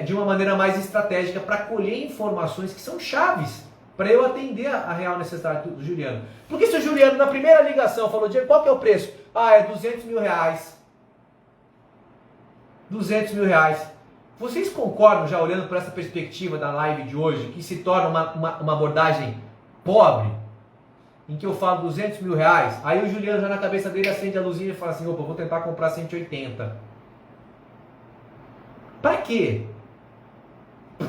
de uma maneira mais estratégica para colher informações que são chaves para eu atender a real necessidade do Juliano. Porque se o Juliano na primeira ligação falou: Diego, qual que é o preço? Ah, é 200 mil reais. 200 mil reais. Vocês concordam, já olhando para essa perspectiva da live de hoje, que se torna uma abordagem pobre? Em que eu falo 200 mil reais, aí o Juliano já na cabeça dele acende a luzinha e fala assim: opa, vou tentar comprar 180. Para quê?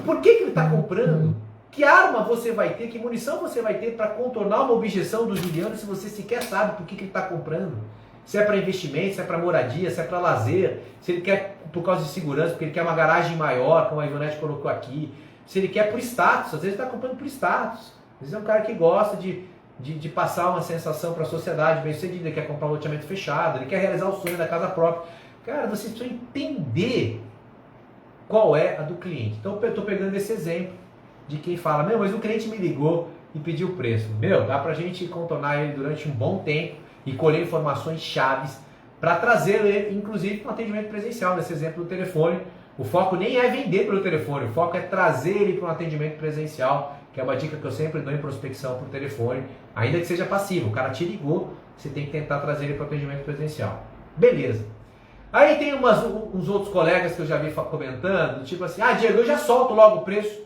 Por que ele está comprando? Que arma você vai ter, que munição você vai ter para contornar uma objeção do Juliano se você sequer sabe por que ele está comprando? Se é para investimento, se é para moradia, se é para lazer, se ele quer por causa de segurança, porque ele quer uma garagem maior, como a Ivonete colocou aqui, se ele quer por status, às vezes ele está comprando por status. Às vezes é um cara que gosta de passar uma sensação para a sociedade bem sucedida, ele quer comprar um loteamento fechado, ele quer realizar o sonho da casa própria. Cara, vocês precisam entender qual é a do cliente. Então eu estou pegando esse exemplo de quem fala: meu, mas o cliente me ligou e pediu o preço. Meu, dá pra gente contornar ele durante um bom tempo e colher informações chaves para trazer ele, inclusive, para um atendimento presencial. Nesse exemplo do telefone, o foco nem é vender pelo telefone, o foco é trazer ele para um atendimento presencial, que é uma dica que eu sempre dou em prospecção por telefone, ainda que seja passivo. O cara te ligou, você tem que tentar trazer ele para o atendimento presencial. Beleza. Aí tem uns outros colegas que eu já vi comentando, tipo assim: ah, Diego, eu já solto logo o preço,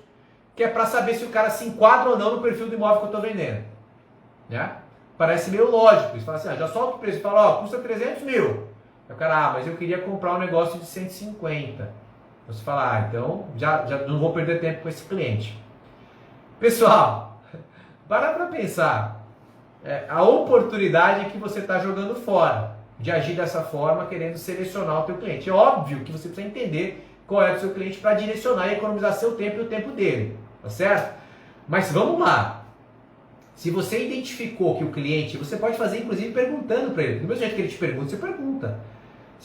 que é para saber se o cara se enquadra ou não no perfil do imóvel que eu estou vendendo. Né? Parece meio lógico. Você fala assim: ah, já solta o preço, fala: ó, custa 300 mil. Aí o cara: ah, mas eu queria comprar um negócio de 150. Você fala: ah, então já não vou perder tempo com esse cliente. Pessoal, para pensar a oportunidade que você está jogando fora de agir dessa forma, querendo selecionar o teu cliente. É óbvio que você precisa entender qual é o seu cliente para direcionar e economizar seu tempo e o tempo dele, tá certo? Mas vamos lá. Se você identificou que o cliente, você pode fazer inclusive perguntando para ele. Do mesmo jeito que ele te pergunta, você pergunta.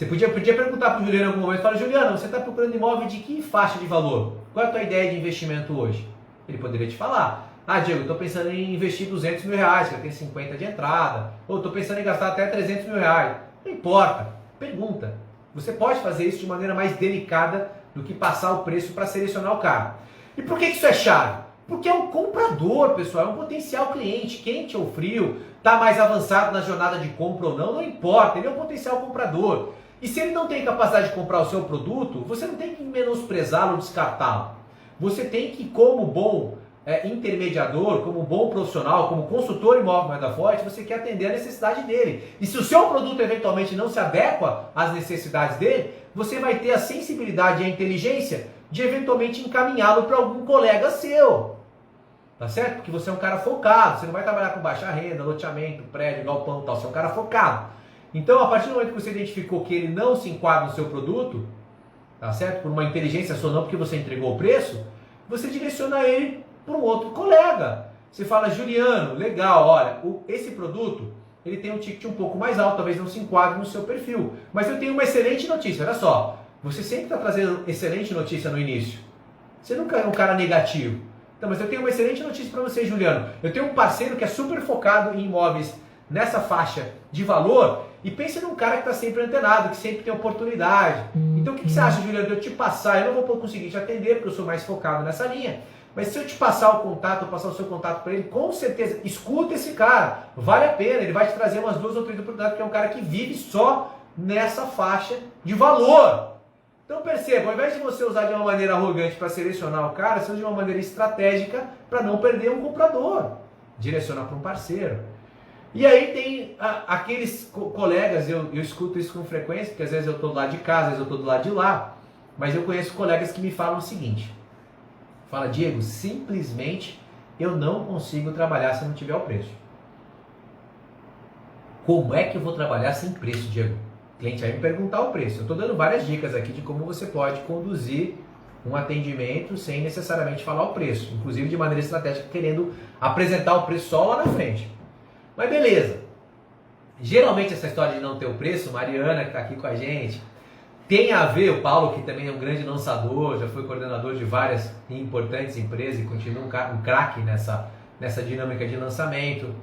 Você podia perguntar para o Juliano em algum momento, fala, Juliano, você está procurando imóvel de que faixa de valor? Qual é a tua ideia de investimento hoje? Ele poderia te falar, Diego, estou pensando em investir 200 mil reais, que eu tenho 50 de entrada, ou estou pensando em gastar até 300 mil reais. Não importa, pergunta. Você pode fazer isso de maneira mais delicada do que passar o preço para selecionar o cara. E por que isso é chave? Porque é um comprador, pessoal, é um potencial cliente, quente ou frio, está mais avançado na jornada de compra ou não importa, ele é um potencial comprador. E se ele não tem capacidade de comprar o seu produto, você não tem que menosprezá-lo ou descartá-lo. Você tem que, como bom intermediador, como bom profissional, como consultor imóvel moeda forte, você quer atender a necessidade dele. E se o seu produto eventualmente não se adequa às necessidades dele, você vai ter a sensibilidade e a inteligência de eventualmente encaminhá-lo para algum colega seu. Tá certo? Porque você é um cara focado, você não vai trabalhar com baixa renda, loteamento, prédio, galpão e tal, você é um cara focado. Então, a partir do momento que você identificou que ele não se enquadra no seu produto, tá certo? Por uma inteligência sua, não porque você entregou o preço, você direciona ele para um outro colega. Você fala, Juliano, legal, olha, esse produto, ele tem um ticket um pouco mais alto, talvez não se enquadre no seu perfil. Mas eu tenho uma excelente notícia, olha só. Você sempre está trazendo excelente notícia no início. Você nunca é um cara negativo. Então, mas eu tenho uma excelente notícia para você, Juliano. Eu tenho um parceiro que é super focado em imóveis nessa faixa de valor e pense num cara que está sempre antenado, que sempre tem oportunidade. Então, o que você acha, Juliano, de eu te passar? Eu não vou conseguir te atender porque eu sou mais focado nessa linha. Mas se eu te passar o contato, eu passar o seu contato para ele, com certeza, escuta esse cara. Vale a pena, ele vai te trazer umas 2 ou 3 oportunidades, porque é um cara que vive só nessa faixa de valor. Então perceba, ao invés de você usar de uma maneira arrogante para selecionar o cara, você usa de uma maneira estratégica para não perder um comprador. Direciona para um parceiro. E aí tem aqueles colegas, eu escuto isso com frequência, porque às vezes eu estou do lado de casa, às vezes eu estou do lado de lá, mas eu conheço colegas que me falam o seguinte, fala, Diego, simplesmente eu não consigo trabalhar se não tiver o preço. Como é que eu vou trabalhar sem preço, Diego? O cliente vai me perguntar o preço. Eu estou dando várias dicas aqui de como você pode conduzir um atendimento sem necessariamente falar o preço, inclusive de maneira estratégica, querendo apresentar o preço só lá na frente. Mas beleza. Geralmente essa história de não ter o preço, Mariana que está aqui com a gente, tem a ver, o Paulo que também é um grande lançador, já foi coordenador de várias importantes empresas e continua um craque nessa dinâmica de lançamento.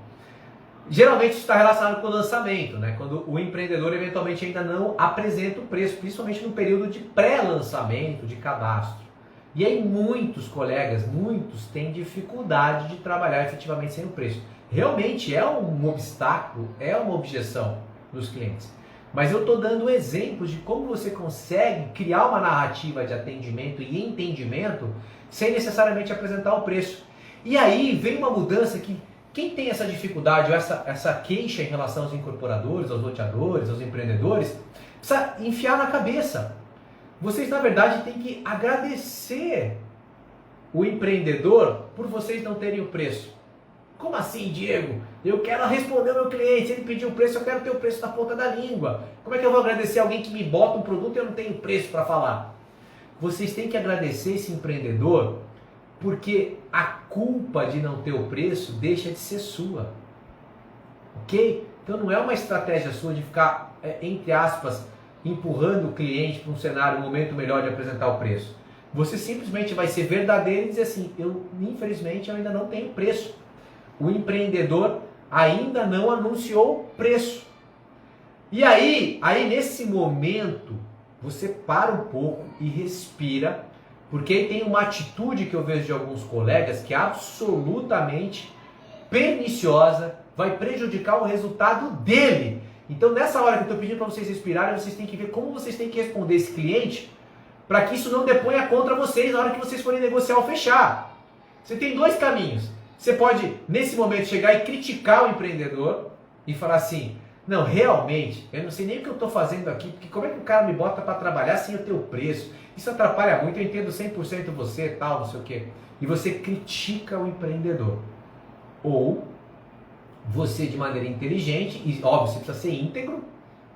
Geralmente isso está relacionado com o lançamento, né? Quando o empreendedor eventualmente ainda não apresenta o preço, principalmente no período de pré-lançamento, de cadastro. E aí muitos colegas, têm dificuldade de trabalhar efetivamente sem o preço. Realmente é um obstáculo, é uma objeção dos clientes. Mas eu estou dando exemplos de como você consegue criar uma narrativa de atendimento e entendimento sem necessariamente apresentar o preço. E aí vem uma mudança que quem tem essa dificuldade ou essa queixa em relação aos incorporadores, aos loteadores, aos empreendedores, precisa enfiar na cabeça. Vocês, na verdade, têm que agradecer o empreendedor por vocês não terem o preço. Como assim, Diego? Eu quero responder ao meu cliente, se ele pedir o preço, eu quero ter o preço na ponta da língua. Como é que eu vou agradecer alguém que me bota um produto e eu não tenho preço para falar? Vocês têm que agradecer esse empreendedor porque a culpa de não ter o preço deixa de ser sua. Ok? Então não é uma estratégia sua de ficar, entre aspas, empurrando o cliente para um cenário, um momento melhor de apresentar o preço. Você simplesmente vai ser verdadeiro e dizer assim, infelizmente eu ainda não tenho preço. O empreendedor ainda não anunciou preço. E aí nesse momento, você para um pouco e respira, porque aí tem uma atitude que eu vejo de alguns colegas que é absolutamente perniciosa, vai prejudicar o resultado dele. Então nessa hora que eu estou pedindo para vocês respirarem, vocês têm que ver como vocês têm que responder esse cliente para que isso não deponha contra vocês na hora que vocês forem negociar ou fechar. Você tem 2 caminhos. Você pode, nesse momento, chegar e criticar o empreendedor e falar assim, não, realmente, eu não sei nem o que eu estou fazendo aqui, porque como é que o cara me bota para trabalhar sem eu ter o preço? Isso atrapalha muito, eu entendo 100% você, tal, não sei o quê. E você critica o empreendedor. Ou você, de maneira inteligente, e óbvio, você precisa ser íntegro,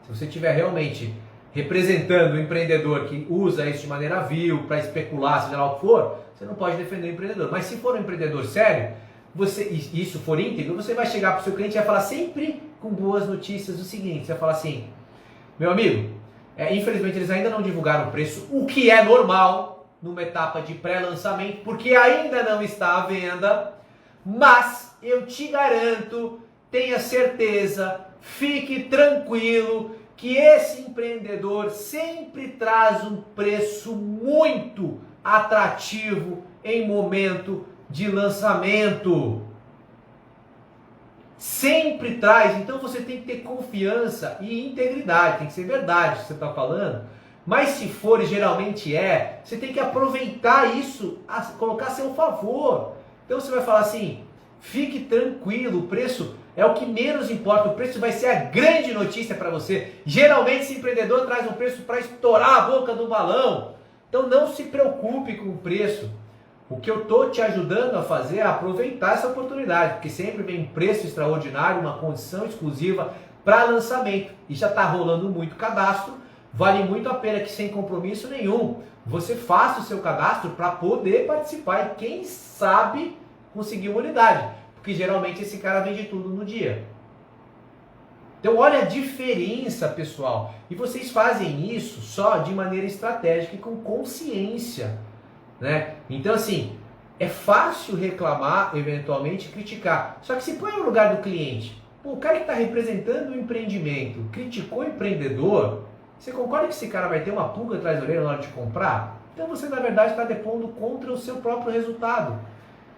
se você estiver realmente representando o empreendedor que usa isso de maneira vil, para especular, seja lá o que for, você não pode defender o empreendedor. Mas se for um empreendedor sério, e isso for íntegro, você vai chegar para o seu cliente e vai falar sempre com boas notícias o seguinte, você vai falar assim, meu amigo, Infelizmente eles ainda não divulgaram o preço, o que é normal numa etapa de pré-lançamento, porque ainda não está à venda, mas eu te garanto, tenha certeza, fique tranquilo, que esse empreendedor sempre traz um preço muito atrativo em momento de lançamento. Sempre traz, então você tem que ter confiança e integridade, tem que ser verdade o que você está falando, mas se for, e geralmente você tem que aproveitar isso, colocar a seu favor. Então você vai falar assim, fique tranquilo, o preço é o que menos importa, o preço vai ser a grande notícia para você. Geralmente esse empreendedor traz um preço para estourar a boca do balão, então não se preocupe com o preço. O que eu estou te ajudando a fazer é aproveitar essa oportunidade, porque sempre vem preço extraordinário, uma condição exclusiva para lançamento. E já está rolando muito cadastro, vale muito a pena que sem compromisso nenhum, você faça o seu cadastro para poder participar e quem sabe conseguir uma unidade, porque geralmente esse cara vende tudo no dia. Então olha a diferença, pessoal, e vocês fazem isso só de maneira estratégica e com consciência. Né? Então assim, é fácil reclamar, eventualmente criticar, só que se põe no lugar do cliente. Pô, o cara que está representando o empreendimento criticou o empreendedor, você concorda que esse cara vai ter uma pulga atrás da orelha na hora de comprar? Então você na verdade está depondo contra o seu próprio resultado.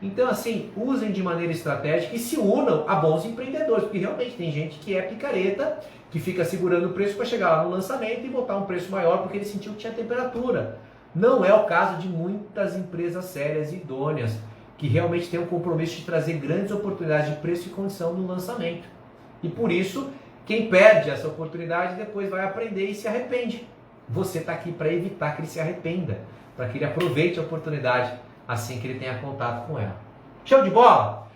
Então assim, usem de maneira estratégica e se unam a bons empreendedores, porque realmente tem gente que é picareta, que fica segurando o preço para chegar lá no lançamento e botar um preço maior porque ele sentiu que tinha temperatura. Não é o caso de muitas empresas sérias e idôneas, que realmente têm um compromisso de trazer grandes oportunidades de preço e condição no lançamento. E por isso, quem perde essa oportunidade depois vai aprender e se arrepende. Você está aqui para evitar que ele se arrependa, para que ele aproveite a oportunidade assim que ele tenha contato com ela. Show de bola?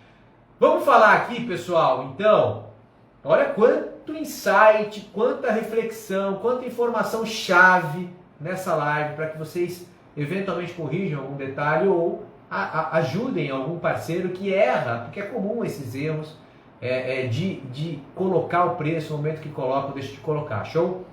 Vamos falar aqui, pessoal, então, olha quanto insight, quanta reflexão, quanta informação chave nessa live para que vocês eventualmente corrijam algum detalhe ou ajudem algum parceiro que erra, porque é comum esses erros de colocar o preço no momento que coloca ou deixa de colocar, show?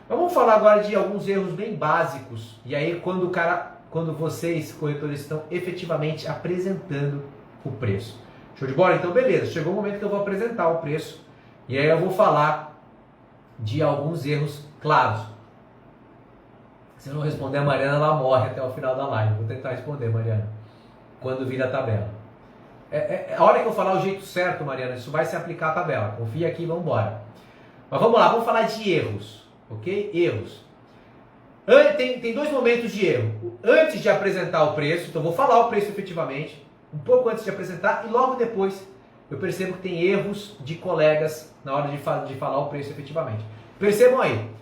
Mas vamos falar agora de alguns erros bem básicos, e aí quando vocês, corretores, estão efetivamente apresentando o preço. Show de bola? Então beleza, chegou o momento que eu vou apresentar o preço, e aí eu vou falar de alguns erros claros. Se não responder a Mariana, ela morre até o final da live. Vou tentar responder, Mariana, quando vir a tabela. A hora que eu falar o jeito certo, Mariana, isso vai se aplicar à tabela. Confia aqui e vamos embora. Mas vamos lá, vamos falar de erros, ok? Erros. Tem dois momentos de erro. Antes de apresentar o preço, então eu vou falar o preço efetivamente, um pouco antes de apresentar, e logo depois eu percebo que tem erros de colegas na hora de falar o preço efetivamente. Percebam aí.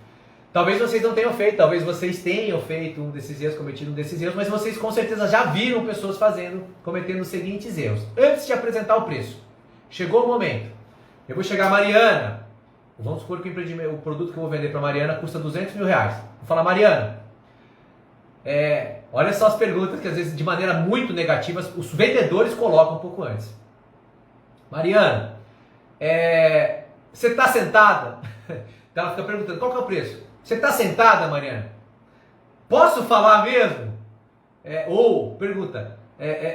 Talvez vocês não tenham feito, talvez vocês tenham feito um desses erros, cometido um desses erros, mas vocês com certeza já viram pessoas cometendo os seguintes erros. Antes de apresentar o preço, chegou o momento. Eu vou chegar, Mariana, vamos supor que o produto que eu vou vender para Mariana custa 200 mil reais. Vou falar, Mariana, olha só as perguntas que às vezes de maneira muito negativa os vendedores colocam um pouco antes. Mariana, você está sentada? Então ela fica perguntando, qual que é o preço? Você está sentada, Mariana? Posso falar mesmo? Ou, pergunta,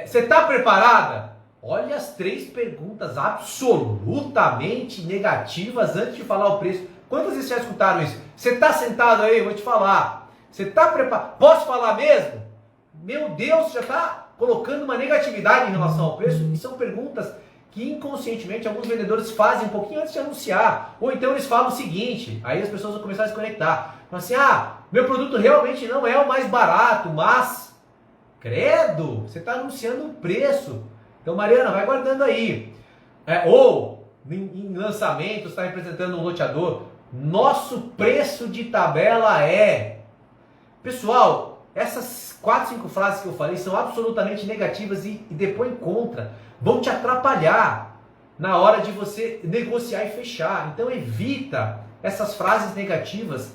você está preparada? Olha as 3 perguntas absolutamente negativas antes de falar o preço. Quantas vezes já escutaram isso? Você está sentado aí? Eu vou te falar. Você está preparado? Posso falar mesmo? Meu Deus, já está colocando uma negatividade em relação ao preço? E são perguntas que inconscientemente alguns vendedores fazem um pouquinho antes de anunciar. Ou então eles falam o seguinte, aí as pessoas vão começar a se conectar. Falam assim, meu produto realmente não é o mais barato, mas, credo, você está anunciando um preço. Então, Mariana, vai guardando aí. Ou, em lançamento, está representando um loteador, nosso preço de tabela é... Pessoal, essas 4, 5 frases que eu falei são absolutamente negativas e depõem contra. Vão te atrapalhar na hora de você negociar e fechar. Então evita essas frases negativas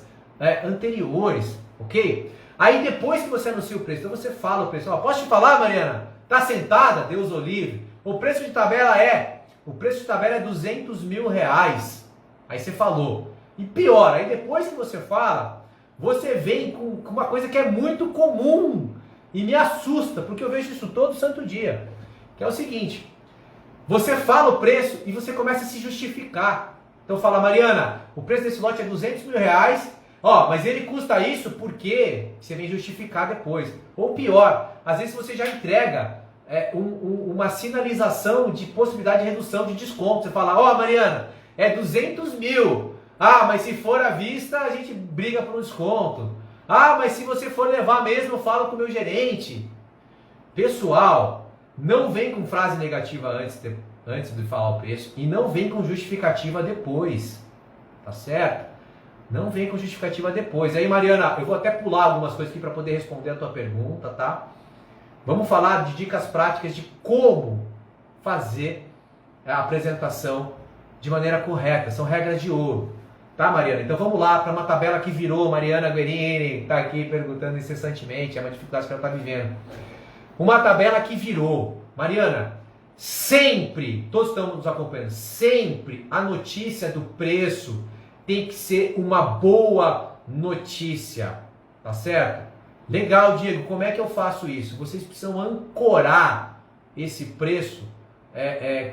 anteriores, ok? Aí depois que você anuncia o preço, então você fala o preço. Posso te falar, Mariana? Tá sentada? Deus o livre. O preço de tabela é 200 mil reais. Aí você falou. E pior, aí depois que você fala, você vem com uma coisa que é muito comum e me assusta, porque eu vejo isso todo santo dia, que é o seguinte: você fala o preço e você começa a se justificar. Então fala, Mariana, o preço desse lote é 200 mil reais, mas ele custa isso porque você vem justificar depois. Ou pior, às vezes você já entrega uma sinalização de possibilidade de redução de desconto. Você fala, Mariana, é 200 mil. Mas se for à vista, a gente briga por um desconto. Mas se você for levar mesmo, eu falo com o meu gerente. Pessoal, não vem com frase negativa antes de falar o preço e não vem com justificativa depois. Tá certo? Não vem com justificativa depois. Aí, Mariana, eu vou até pular algumas coisas aqui para poder responder a tua pergunta, tá? Vamos falar de dicas práticas de como fazer a apresentação de maneira correta. São regras de ouro. Tá, Mariana? Então vamos lá para uma tabela que virou. Mariana Guerini está aqui perguntando incessantemente. É uma dificuldade que ela está vivendo. Uma tabela que virou. Mariana, sempre, todos estão nos acompanhando, sempre a notícia do preço tem que ser uma boa notícia. Tá certo? Legal, Diego. Como é que eu faço isso? Vocês precisam ancorar esse preço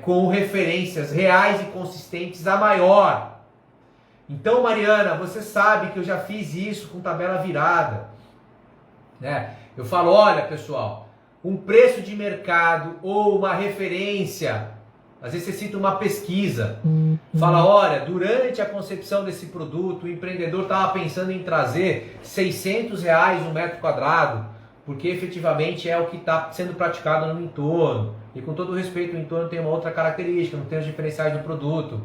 com referências reais e consistentes a maior. Então, Mariana, você sabe que eu já fiz isso com tabela virada, né? Eu falo, olha, pessoal, um preço de mercado ou uma referência, às vezes você cita uma pesquisa, fala, olha, durante a concepção desse produto, o empreendedor estava pensando em trazer R$600 um metro quadrado, porque efetivamente é o que está sendo praticado no entorno. E com todo respeito, o entorno tem uma outra característica, não tem os diferenciais do produto.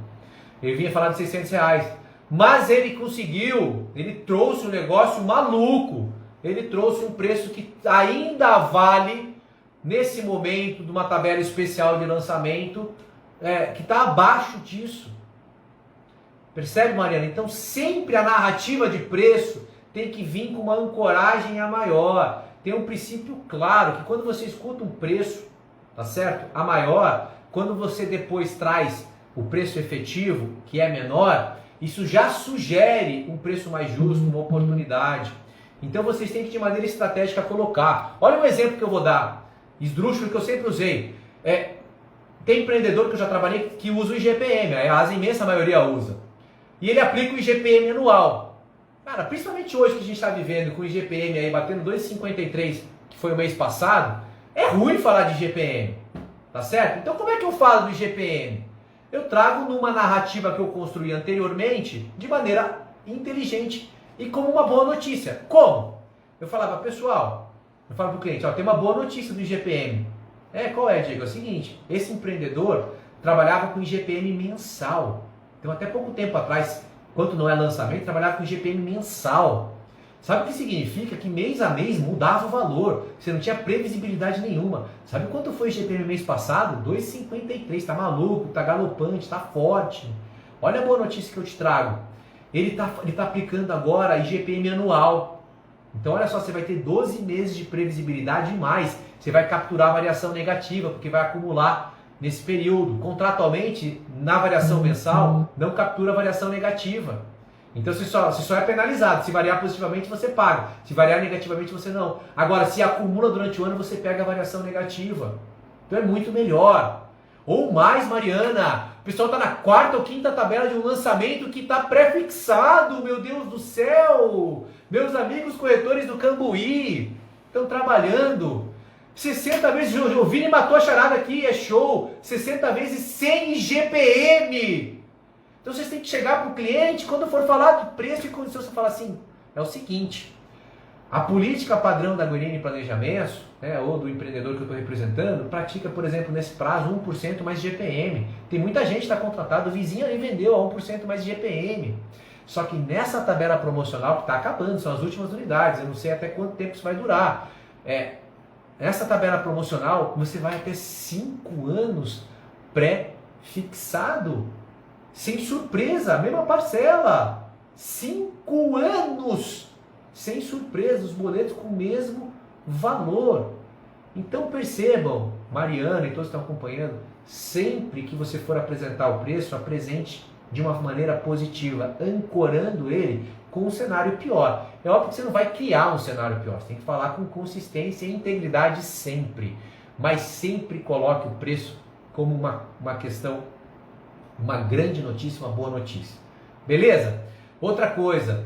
Ele vinha falar de R$600. Mas ele conseguiu, ele trouxe um negócio maluco, ele trouxe um preço que ainda vale, nesse momento, de uma tabela especial de lançamento, que está abaixo disso. Percebe, Mariana? Então sempre a narrativa de preço tem que vir com uma ancoragem a maior. Tem um princípio claro, que quando você escuta um preço, tá certo? A maior, quando você depois traz o preço efetivo, que é menor, isso já sugere um preço mais justo, uma oportunidade. Então vocês têm que de maneira estratégica colocar. Olha um exemplo que eu vou dar, esdrúxulo, que eu sempre usei. Tem empreendedor que eu já trabalhei que usa o IGPM, a imensa maioria usa. E ele aplica o IGPM anual. Cara, principalmente hoje que a gente está vivendo com o IGPM aí batendo 2,53, que foi o mês passado, é ruim falar de IGPM, tá certo? Então como é que eu falo do IGPM? Eu trago numa narrativa que eu construí anteriormente de maneira inteligente e como uma boa notícia. Como? Eu falava, pessoal, eu falo para o cliente, tem uma boa notícia do IGPM. Qual é, Diego? É o seguinte, esse empreendedor trabalhava com IGPM mensal. Então até pouco tempo atrás, enquanto não é lançamento, trabalhava com IGPM mensal. Sabe o que significa? Que mês a mês mudava o valor. Você não tinha previsibilidade nenhuma. Sabe quanto foi o IGPM mês passado? 2,53. Tá maluco, tá galopante, tá forte. Olha a boa notícia que eu te trago. Ele tá aplicando agora IGPM anual. Então olha só, você vai ter 12 meses de previsibilidade e mais. Você vai capturar a variação negativa, porque vai acumular nesse período. Contratualmente, na variação mensal, não captura a variação negativa. Então você só é penalizado. Se variar positivamente, você paga. Se variar negativamente, você não. Agora, se acumula durante o ano, você pega a variação negativa. Então é muito melhor. Ou mais, Mariana. O pessoal está na quarta ou quinta tabela de um lançamento que está pré-fixado. Meu Deus do céu. Meus amigos corretores do Cambuí estão trabalhando. 60 vezes, o Vini matou a charada aqui, é show. 60 vezes sem IGPM. Então vocês têm que chegar para o cliente, quando for falar de preço e condição, você fala assim, é o seguinte, a política padrão da Guerini Planejamentos, ou do empreendedor que eu estou representando, pratica, por exemplo, nesse prazo 1% mais IGPM. Tem muita gente que está contratada, o vizinho ali vendeu a 1% mais IGPM. Só que nessa tabela promocional, que está acabando, são as últimas unidades, eu não sei até quanto tempo isso vai durar. Nessa tabela promocional, você vai até 5 anos pré-fixado. Sem surpresa, a mesma parcela. 5 anos sem surpresa, os boletos com o mesmo valor. Então percebam, Mariana e todos que estão acompanhando, sempre que você for apresentar o preço, apresente de uma maneira positiva, ancorando ele com um cenário pior. É óbvio que você não vai criar um cenário pior, você tem que falar com consistência e integridade sempre, mas sempre coloque o preço como uma questão, uma grande notícia, uma boa notícia. Beleza? Outra coisa,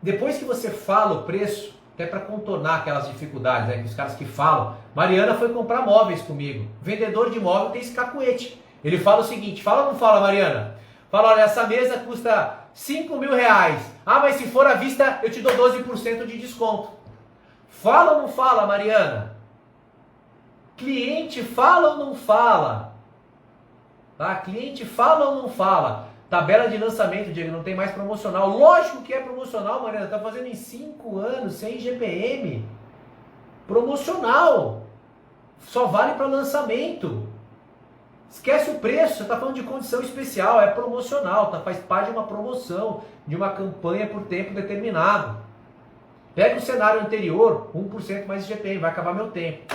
depois que você fala o preço, até para contornar aquelas dificuldades, né, que os caras que falam, Mariana foi comprar móveis comigo, vendedor de móvel tem esse cacuete. Ele fala o seguinte, fala ou não fala, Mariana? Fala, olha, essa mesa custa 5 mil reais. Ah, mas se for à vista, eu te dou 12% de desconto. Fala ou não fala, Mariana? Cliente fala ou não fala? Tá? Cliente fala ou não fala? Tabela de lançamento, Diego, não tem mais promocional. Lógico que é promocional, Mariana. Tá fazendo em 5 anos, sem GPM. Promocional. Só vale para lançamento. Esquece o preço, você está falando de condição especial, é promocional, tá? Faz parte de uma promoção, de uma campanha por tempo determinado. Pega o cenário anterior, 1% mais GPM, vai acabar meu tempo.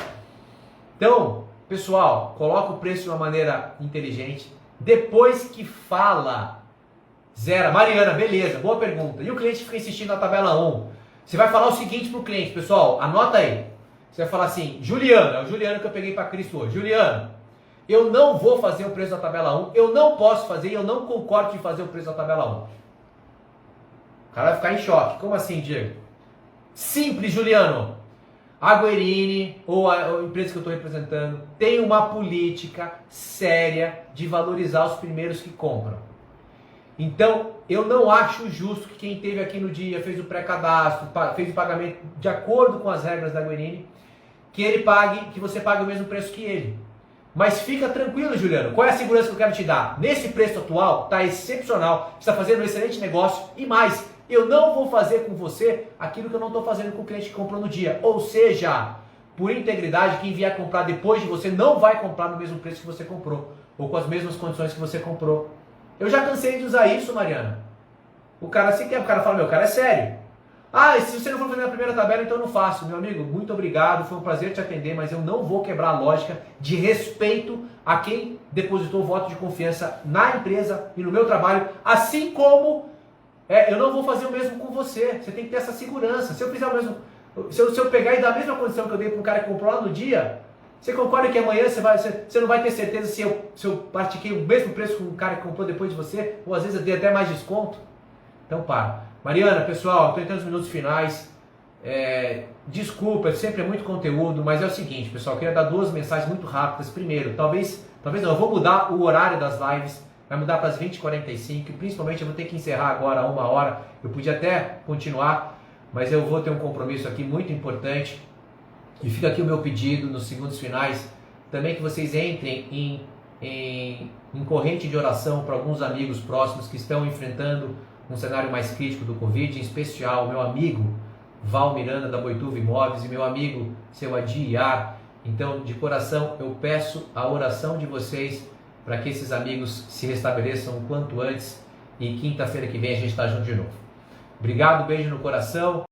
Então, pessoal, coloca o preço de uma maneira inteligente. Depois que fala, zera. Mariana, beleza, boa pergunta. E o cliente fica insistindo na tabela 1. Você vai falar o seguinte para o cliente, pessoal, anota aí. Você vai falar assim, Juliano, é o Juliano que eu peguei para Cristo hoje. Juliano, eu não vou fazer o preço da tabela 1, eu não posso fazer e eu não concordo de fazer o preço da tabela 1. O cara vai ficar em choque. Como assim, Diego? Simples, Juliano. A Guerini, ou a empresa que eu estou representando, tem uma política séria de valorizar os primeiros que compram. Então, eu não acho justo que quem esteve aqui no dia, fez o pré-cadastro, fez o pagamento de acordo com as regras da Guerini, que você pague o mesmo preço que ele. Mas fica tranquilo, Juliano. Qual é a segurança que eu quero te dar? Nesse preço atual, está excepcional. Você está fazendo um excelente negócio. E mais, eu não vou fazer com você aquilo que eu não estou fazendo com o cliente que comprou no dia. Ou seja, por integridade, quem vier comprar depois de você não vai comprar no mesmo preço que você comprou. Ou com as mesmas condições que você comprou. Eu já cansei de usar isso, Mariana. O cara se quer, o cara fala, meu, cara é sério. Ah, se você não for fazer na primeira tabela, então eu não faço. Meu amigo, muito obrigado, foi um prazer te atender, mas eu não vou quebrar a lógica de respeito a quem depositou o voto de confiança na empresa e no meu trabalho, assim como eu não vou fazer o mesmo com você. Você tem que ter essa segurança. Se eu fizer o mesmo, se eu pegar e dar a mesma condição que eu dei para um cara que comprou lá no dia, você concorda que amanhã você não vai ter certeza se eu pratiquei o mesmo preço com um cara que comprou depois de você, ou às vezes eu dei até mais desconto? Então para. Mariana, pessoal, estou entrando nos minutos finais. Desculpa, sempre é muito conteúdo, mas é o seguinte, pessoal, eu queria dar 2 mensagens muito rápidas. Primeiro, talvez não, eu vou mudar o horário das lives, vai mudar para as 20h45, e principalmente eu vou ter que encerrar agora a 1h. Eu podia até continuar, mas eu vou ter um compromisso aqui muito importante. E fica aqui o meu pedido nos segundos finais, também que vocês entrem em corrente de oração para alguns amigos próximos que estão enfrentando um cenário mais crítico do Covid, em especial meu amigo Val Miranda da Boituva Imóveis e meu amigo seu Adi Iar. Então, de coração, eu peço a oração de vocês para que esses amigos se restabeleçam o quanto antes e quinta-feira que vem a gente está junto de novo. Obrigado, beijo no coração.